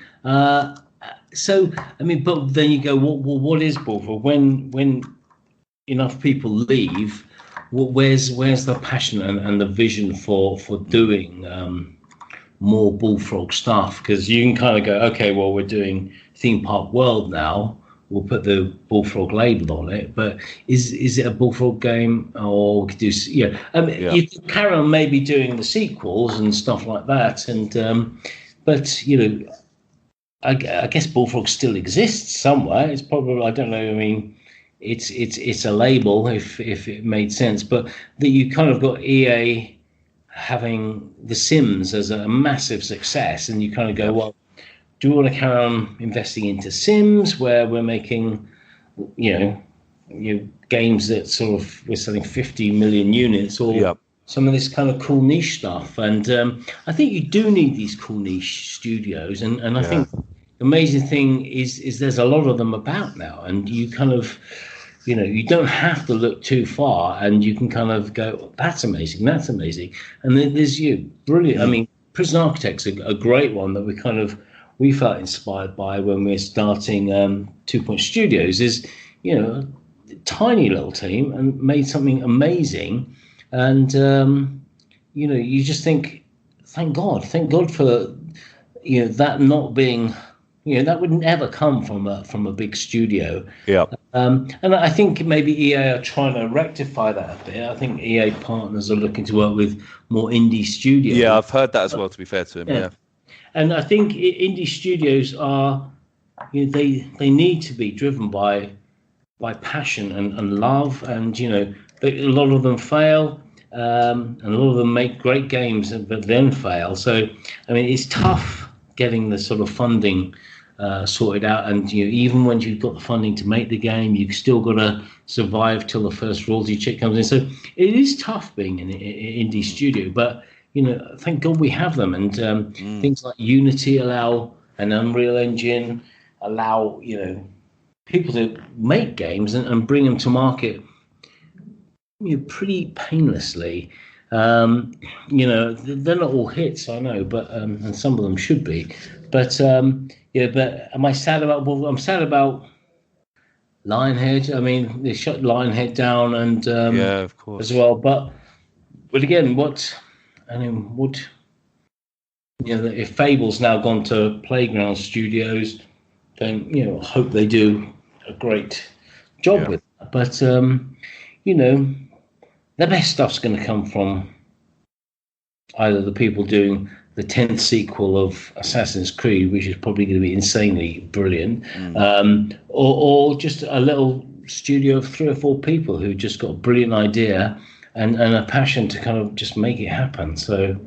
So, I mean, but then you go, what is Bullfrog? When enough people leave, where's the passion and the vision for doing more Bullfrog stuff? Because you can kind of go, okay, well, we're doing Theme Park World now. We'll put the Bullfrog label on it, but is it a Bullfrog game, or we could do? You could carry on maybe doing the sequels and stuff like that, and but I guess Bullfrog still exists somewhere. It's probably, I don't know. I mean, it's a label if it made sense, but that you kind of got EA having The Sims as a massive success, and you kind of go, well, do we want to carry on investing into Sims where we're making, games that sort of we're selling 50 million units, or some of this kind of cool niche stuff? And I think you do need these cool niche studios, and I think the amazing thing is there's a lot of them about now, and you kind of you don't have to look too far, and you can kind of go, that's amazing, and then there's brilliant. I mean, Prison Architect's a great one that we felt inspired by when we were starting 2 Point Studios. Is a tiny little team and made something amazing, and you just think, thank God for that not being. That would never come from a big studio. Yeah. And I think maybe EA are trying to rectify that a bit. I think EA partners are looking to work with more indie studios. Yeah, I've heard that as well, to be fair to him. Yeah. And I think indie studios are, they need to be driven by passion and love. And, a lot of them fail. And a lot of them make great games, but then fail. So, I mean, it's tough getting the sort of funding sorted out, and even when you've got the funding to make the game, you've still got to survive till the first royalty check comes in. So it is tough being an indie studio, but thank God we have them, and things like Unity allow, an Unreal Engine allow people to make games and bring them to market pretty painlessly. They're not all hits, I know, but and some of them should be, but but am I sad about? Well, I'm sad about Lionhead. I mean, they shut Lionhead down, and yeah, of course, as well. But again, if Fable's now gone to Playground Studios, then I hope they do a great job with that. But the best stuff's going to come from either the people doing the 10th sequel of Assassin's Creed, which is probably going to be insanely brilliant, or just a little studio of 3 or 4 people who just got a brilliant idea and a passion to kind of just make it happen. So,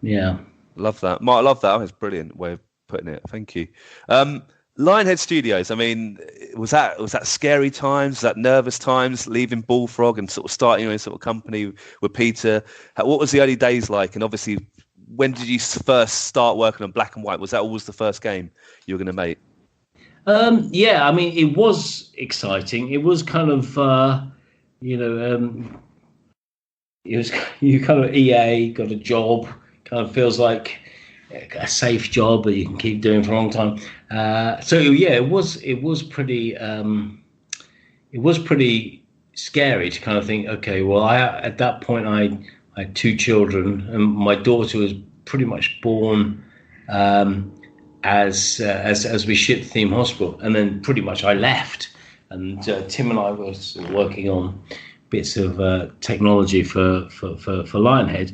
yeah. Love that. Mark, I love that. That's a brilliant way of putting it. Thank you. Lionhead Studios, I mean, was that scary times? Was that nervous times, leaving Bullfrog and sort of starting your own sort of company with Peter? What was the early days like? And obviously, when did you first start working on Black and White? Was that always the first game you were going to make? Yeah, I mean, it was exciting. It was kind of, it was, you kind of EA, got a job, kind of feels like a safe job that you can keep doing for a long time. So yeah, it was pretty scary to kind of think, okay, well, at that point I had 2 children, and my daughter was pretty much born as we shipped Theme Hospital, and then pretty much I left, and Tim and I was working on bits of technology for Lionhead,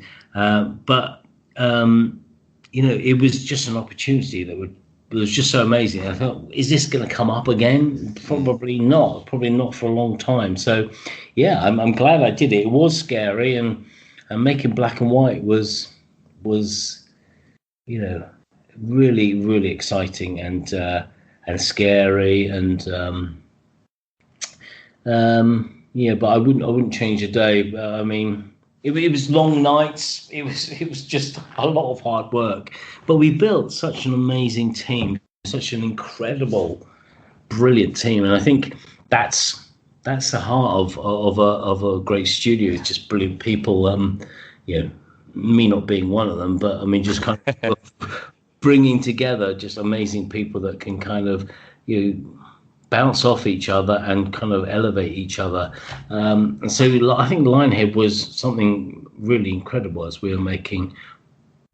but it was just an opportunity that was just so amazing. I thought, is this going to come up again? Probably not for a long time. So yeah, I'm glad I did it. It was scary, and making Black and White was really, really exciting and scary, and but I wouldn't change a day. I mean, it was long nights. It was just a lot of hard work, but we built such an amazing team, such an incredible, brilliant team, and I think that's the heart of a great studio. It's just brilliant people. Me not being one of them, but I mean, just kind of bringing together just amazing people that can kind of bounce off each other and kind of elevate each other. And so I think Lionhead was something really incredible as we were making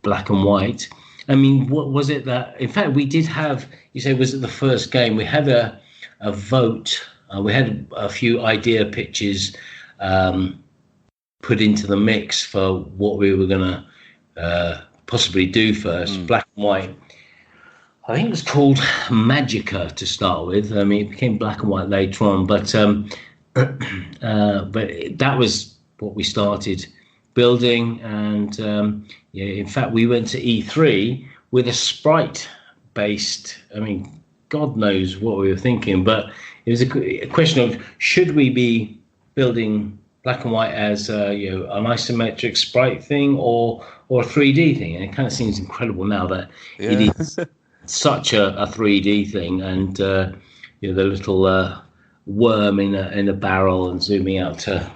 Black and White. I mean, what was it that, in fact, we did have, you say, was it the first game? We had a vote. We had a few idea pitches put into the mix for what we were going to possibly do first. Black and White, I think it was called Magica to start with. I mean, it became Black and White later on, but that was what we started building. And in fact, we went to E3 with a sprite-based, I mean, God knows what we were thinking, but it was a question of, should we be building Black and White as an isometric sprite thing or a 3D thing? And it kind of seems incredible now that it is such a 3D thing, and the little worm in a barrel and zooming out to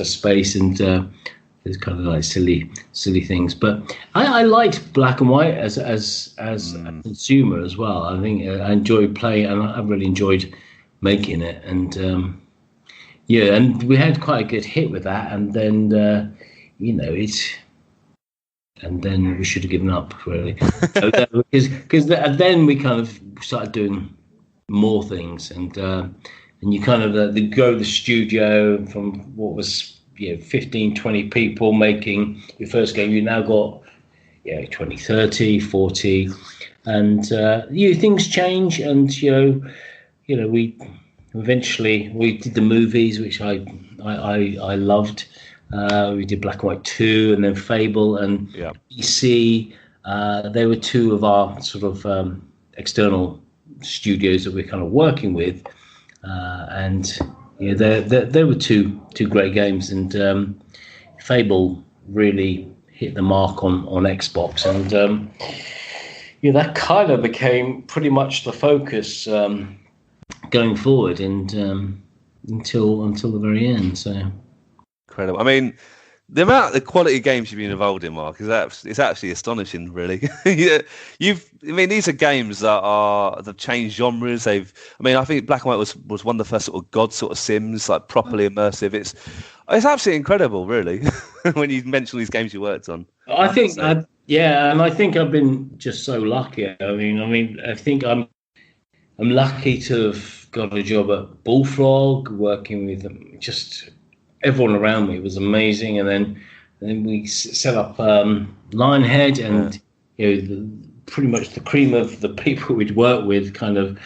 space, and it's kind of like silly things. But I liked black and white as a consumer as well. I think I enjoyed playing, and I really enjoyed making it. And and we had quite a good hit with that. And then and then we should have given up, really, because then we kind of started doing more things, and you kind of grow the studio from what was 15, 20 people making your first game. You now got 20, 30, 40, and things change, and we eventually did the movies, which I loved. We did Black and White 2, and then Fable and PC. They were two of our sort of external studios that we're kind of working with, and there were two great games, and Fable really hit the mark on Xbox, and that kind of became pretty much the focus going forward, and until the very end. So incredible. I mean, the quality of games you've been involved in, Mark, it's actually astonishing, really. These are games that changed genres. I think Black and White was one of the first sort of God sort of sims, like properly immersive. It's absolutely incredible, really, when you mention these games you worked on. I think, and I think I've been just so lucky. I think I'm lucky to have got a job at Bullfrog, working with them. Just everyone around me was amazing, and then we set up Lionhead, and pretty much the cream of the people we'd worked with kind of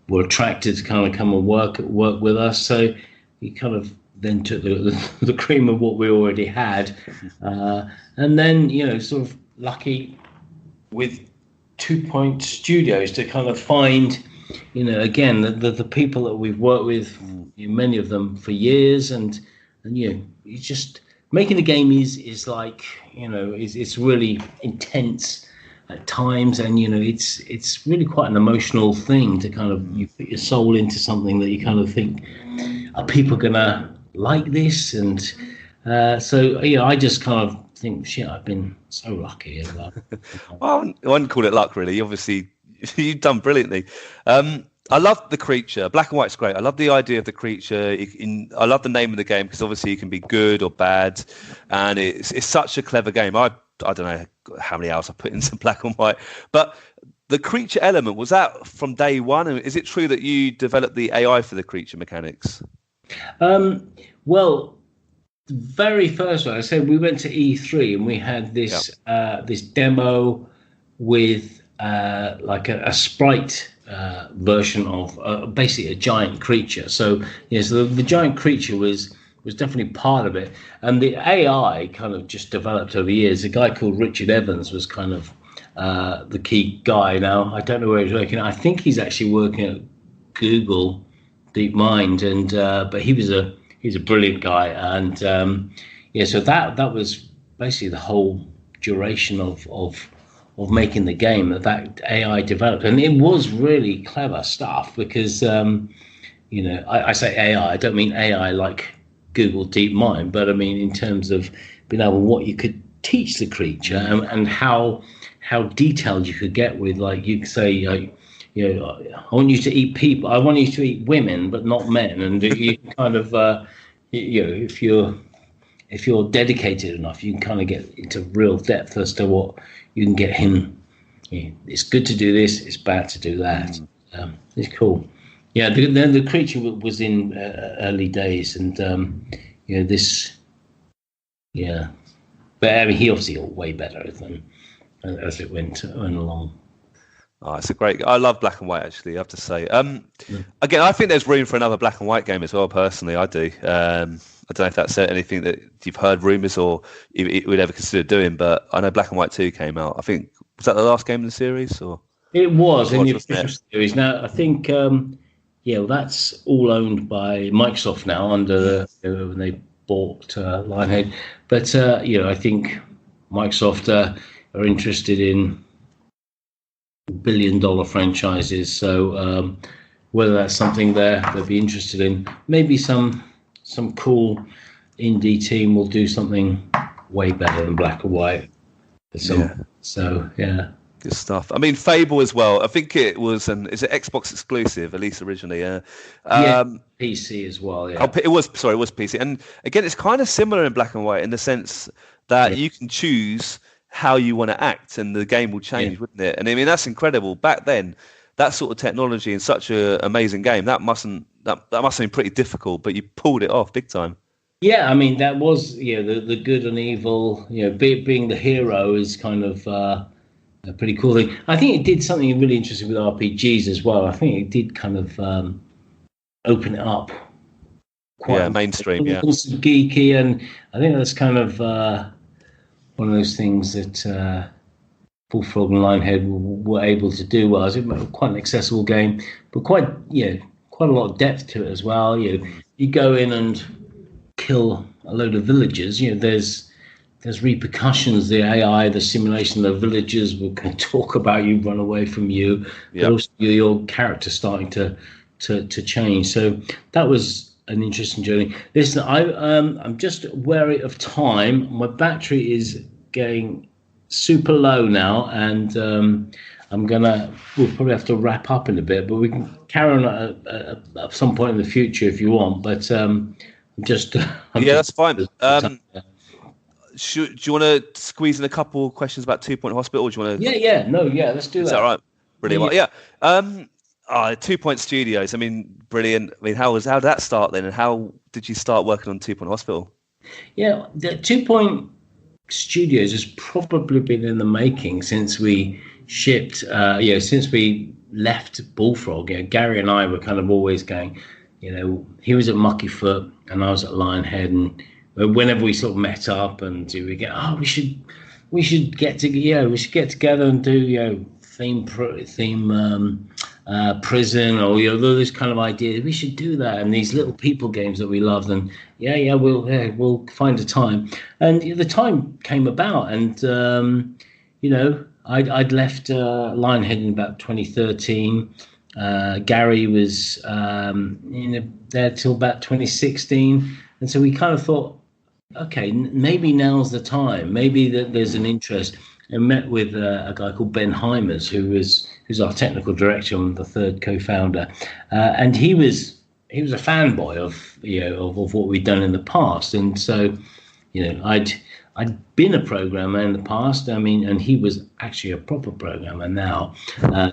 were attracted to kind of come and work with us. So we kind of then took the cream of what we already had, and then sort of lucky with 2 Point Studios to kind of find again the people that we've worked with, many of them for years, and it's just making the game is like it's really intense at times, and it's really quite an emotional thing to kind of you put your soul into something that you kind of think, are people gonna like this? And so I just kind of think, shit, I've been so lucky. Well, I wouldn't call it luck, really. Obviously, you've done brilliantly. I love the creature. Black and White's great. I love the idea of the creature. I love the name of the game, because obviously you can be good or bad, and it's such a clever game. I don't know how many hours I put into Black and White, but the creature element, was that from day one? And is it true that you developed the AI for the creature mechanics? Well, the very first one, I said, we went to E3 and we had this this demo with like a sprite version of basically a giant creature. So so the giant creature was definitely part of it, and the AI kind of just developed over years. A guy called Richard Evans was kind of the key guy. Now I don't know where he's working. I think he's actually working at Google DeepMind, and but he's a brilliant guy, and so that was basically the whole duration of making the game that AI developed, and it was really clever stuff, because I say AI, I don't mean AI like Google DeepMind, but I mean in terms of being able what you could teach the creature, and how detailed you could get with, like, you could say, I want you to eat people, I want you to eat women but not men, and you kind of if you're dedicated enough, you can kind of get into real depth as to what you can get him. It's good to do this, it's bad to do that. It's cool. The creature was in early days, and but I mean, he obviously got way better as it went along. Oh, it's a great. I love Black and White, actually, I have to say. Again, I think there's room for another Black and White game as well. Personally, I do. I don't know if that's anything that you've heard rumours or you would ever consider doing, but I know Black and White 2 came out. I think, was that the last game in the series? Or it was in the official series. Now I think that's all owned by Microsoft now, under when they bought Lionhead. But I think Microsoft are interested in billion-dollar franchises. So whether that's something they'd be interested in, maybe some cool indie team will do something way better than Black and White. So yeah. Good stuff. I mean, Fable as well. I think it was is it Xbox exclusive, at least originally? Yeah. PC as well. Yeah. Oh, it was PC. And again, it's kind of similar in Black and White in the sense that you can choose how you want to act, and the game will change, wouldn't it? And I mean, that's incredible. Back then, that sort of technology in such an amazing game, that must have been pretty difficult, but you pulled it off big time. Yeah, I mean, that was the good and evil. Being the hero is kind of a pretty cool thing. I think it did something really interesting with RPGs as well. I think it did kind of open it up. Quite mainstream. Yeah, also geeky, and I think that's kind of one of those things that Bullfrog and Lionhead were able to do well. It was quite an accessible game, but quite a lot of depth to it as well. You go in and kill a load of villagers. There's repercussions. The AI, the simulation of villagers will kind of talk about you, run away from you, but also your character starting to change. So that was an interesting journey. Listen, I'm just wary of time. My battery is going super low now, and we'll probably have to wrap up in a bit, but we can carry on at some point in the future if you want. But that's fine. Do you want to squeeze in a couple questions about 2 Point Hospital? Or do you want to? Let's do that. Is that all right? Brilliant. Yeah. 2 Point Studios. I mean, brilliant. I mean, how did that start then, and how did you start working on 2 Point Hospital? Yeah, the 2 Point Studios has probably been in the making since we shipped. Since we left Bullfrog. Gary and I were kind of always going. He was at Muckyfoot and I was at Lionhead, and whenever we sort of met up and we get, we should get together. We should get together and do theme prison or those kind of ideas. We should do that, and these little people games that we loved. And we'll find a time. And the time came about, and I'd left Lionhead in about 2013. Gary was there till about 2016, and so we kind of thought, okay, maybe now's the time. Maybe there's an interest. And met with a guy called Ben Heimers, who's our technical director and the third co-founder, and he was a fanboy of what we'd done in the past. And so, I'd been a programmer in the past. I mean, and he was actually a proper programmer now.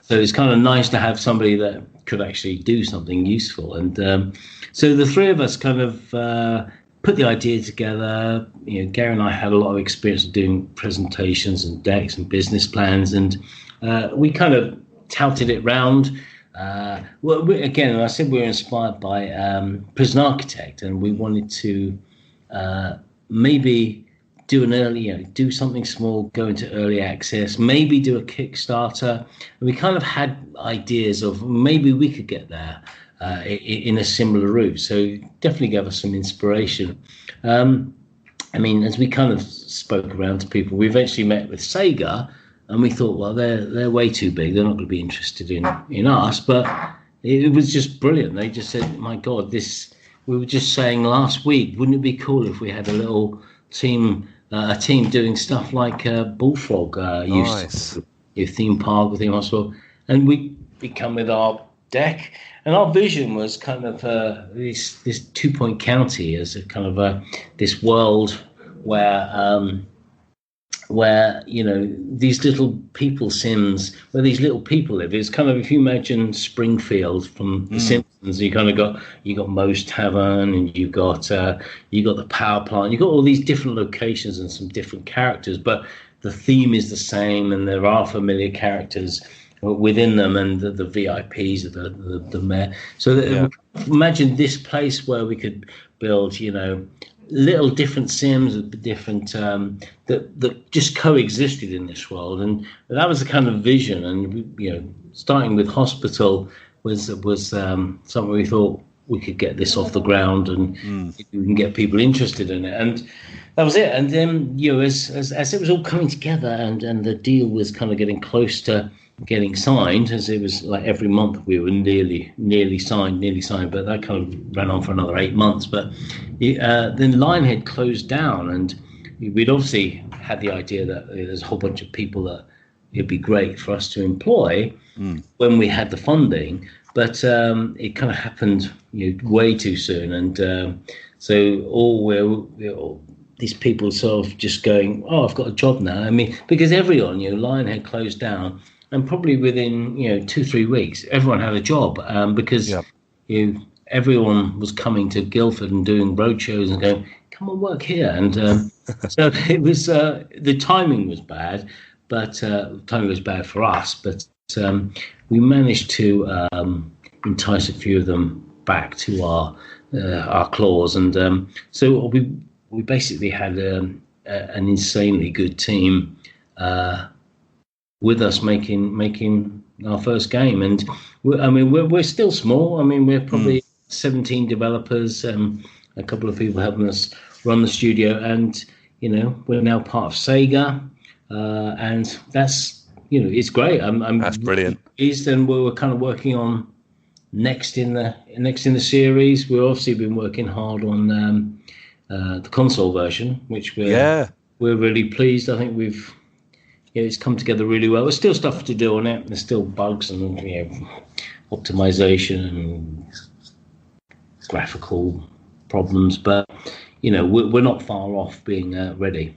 So it's kind of nice to have somebody that could actually do something useful. And so the three of us kind of put the idea together. Gary and I had a lot of experience of doing presentations and decks and business plans, and we kind of touted it round. I said we were inspired by Prison Architect, and we wanted to maybe do an early, do something small, go into early access, maybe do a Kickstarter. And we kind of had ideas of maybe we could get there. In a similar route, so definitely gave us some inspiration. I mean, as we kind of spoke around to people, we eventually met with Sega, and we thought, well, they're way too big. They're not going to be interested in us. But it was just brilliant. They just said, my God, we were just saying last week, wouldn't it be cool if we had a little team, doing stuff like Bullfrog used to, your theme park, theme hospital, and we come with our deck. And our vision was kind of this 2 Point County as a kind of this world where these little people sims, where these little people live. It's kind of, if you imagine Springfield from The Simpsons, you got Moe's Tavern, and you got the power plant. You got all these different locations and some different characters, but the theme is the same, and there are familiar characters within them, and the VIPs, the mayor. So imagine this place where we could build, little different sims, different that just coexisted in this world, and that was the kind of vision. And starting with Hospital was something we thought we could get this off the ground, and we can get people interested in it, and that was it. And then as it was all coming together, and the deal was kind of getting close to getting signed, as it was like every month we were nearly signed, but that kind of ran on for another 8 months. But then Lionhead closed down, and we'd obviously had the idea that there's a whole bunch of people that it'd be great for us to employ when we had the funding, but it kind of happened way too soon, and so these people sort of just going, oh, I've got a job now. I mean, because everyone, Lionhead closed down, and probably within 2-3 weeks, everyone had a job, because everyone was coming to Guildford and doing road shows and going, come and work here. And so it was, the timing was bad, but timing was bad for us. But we managed to entice a few of them back to our claws, and so we basically had an insanely good team with us making our first game. And we're still small. I mean, we're probably 17 developers, a couple of people helping us run the studio, and we're now part of Sega, and that's it's great. That's brilliant. Pleased, and we were kind of working on next in the series. We've obviously been working hard on the console version, which we're really pleased. I think it's come together really well. There's still stuff to do on it. There's still bugs and optimization and graphical problems, but we're not far off being ready.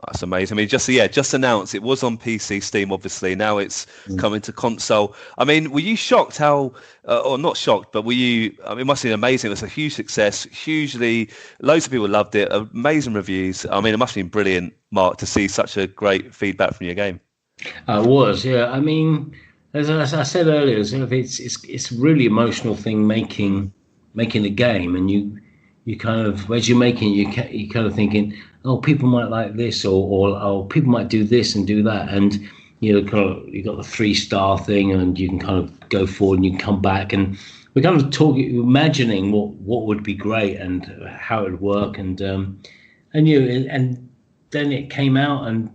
That's amazing. I mean, just announced it was on PC, Steam, obviously. Now it's coming to console. I mean, were you shocked how, or not shocked, but were you? I mean, it must have been amazing. It was a huge success. Loads of people loved it. Amazing reviews. I mean, it must have been brilliant, Mark, to see such a great feedback from your game. It was, yeah. I mean, as I said earlier, it's a really emotional thing making a game, and you kind of, as you're making it, you kind of thinking, oh, people might like this, or people might do this and do that, and you got the 3-star thing, and you can kind of go forward and you can come back, and we're kind of imagining what would be great and how it would work, and then it came out and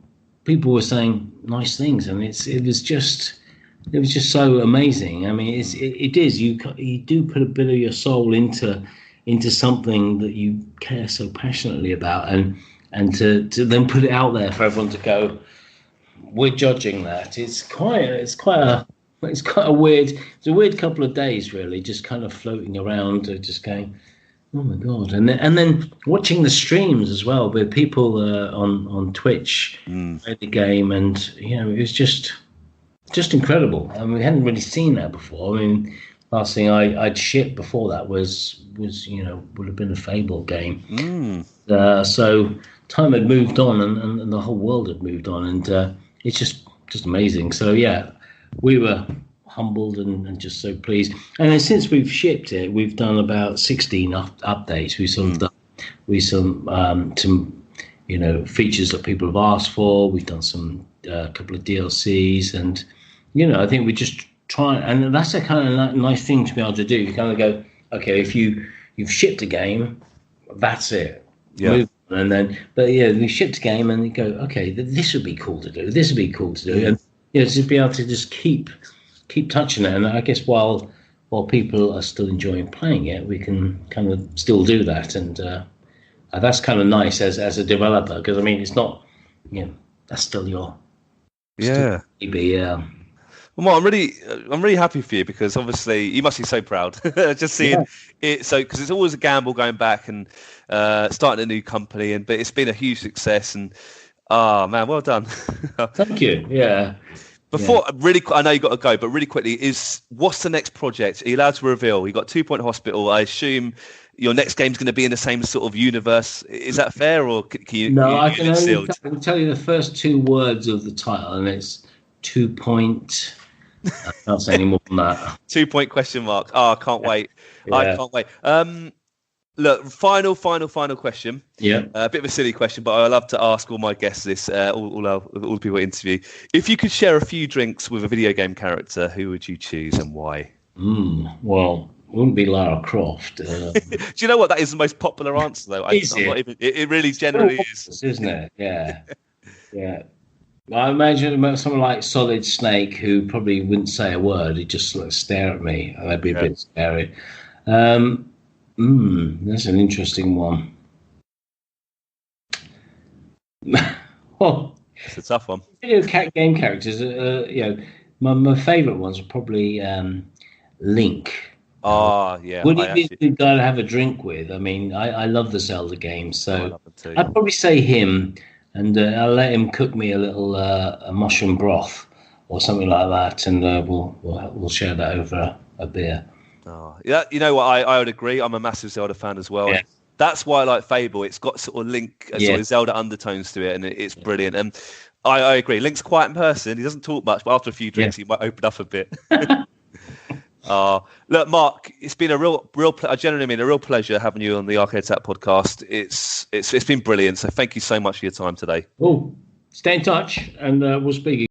people were saying nice things, and it was just so amazing. I mean, it is you do put a bit of your soul into something that you care so passionately about, and to then put it out there for everyone to go, we're judging that. It's a weird couple of days, really, just kind of floating around, just going, oh my god, and then watching the streams as well with people on Twitch play the game, and it was just incredible. I mean, we hadn't really seen that before. I mean, last thing I'd shipped before that was would have been a Fable game. So time had moved on, and the whole world had moved on, and it's just amazing. So yeah, we were humbled and just so pleased. And then since we've shipped it, we've done about 16 updates. We've sort of done some features that people have asked for. We've done some couple of DLCs, and I think we just try, and that's a kind of nice thing to be able to do. You kind of go, okay, if you've shipped a game, that's it. Yeah. Move on. And then, but we shipped a game, and you go, okay, this would be cool to do. This would be cool to do, and to be able to just keep touching it. And I guess while people are still enjoying playing it, we can kind of still do that, and that's kind of nice as a developer, because I mean, it's not, that's still your baby. Well, Mark, I'm really happy for you, because obviously you must be so proud just seeing it. So, because it's always a gamble going back and starting a new company, but it's been a huge success, and man, well done. Thank you. Yeah. Before I know you got to go, but really quickly, what's the next project? Are you allowed to reveal? You got 2 Point Hospital. I assume your next game's going to be in the same sort of universe. Is that fair, or can you? No, I can only tell you the first 2 words of the title, and it's 2 Point. I can't say any more than that. 2 point question mark. Oh, I can't wait. Yeah. I can't wait. Look, final question. Yeah. A bit of a silly question, but I love to ask all my guests this, all the people I interview. If you could share a few drinks with a video game character, who would you choose and why? Well, it wouldn't be Lara Croft. Do you know what? That is the most popular answer, though. Is it? It really generally is. Isn't it? Yeah. Yeah. I imagine someone like Solid Snake, who probably wouldn't say a word, he'd just sort of stare at me, and that'd be a bit scary. That's an interesting one. Well, it's a tough one. Video game characters, my favourite ones are probably Link. Yeah. Would he be the guy to have a drink with? I mean, I love the Zelda games, so I'd probably say him, and I'll let him cook me a little a mushroom broth or something like that, and we'll share that over a beer. Oh, yeah, you know what? I would agree. I'm a massive Zelda fan as well. Yeah. That's why I like Fable. It's got sort of Link, sort of Zelda undertones to it, and it's brilliant. And I agree. Link's quiet in person. He doesn't talk much, but after a few drinks, he might open up a bit. Look, Mark, it's been a real. I genuinely mean a real pleasure having you on the Arcade Tap podcast. It's been brilliant. So thank you so much for your time today. Oh, stay in touch, and we'll speak.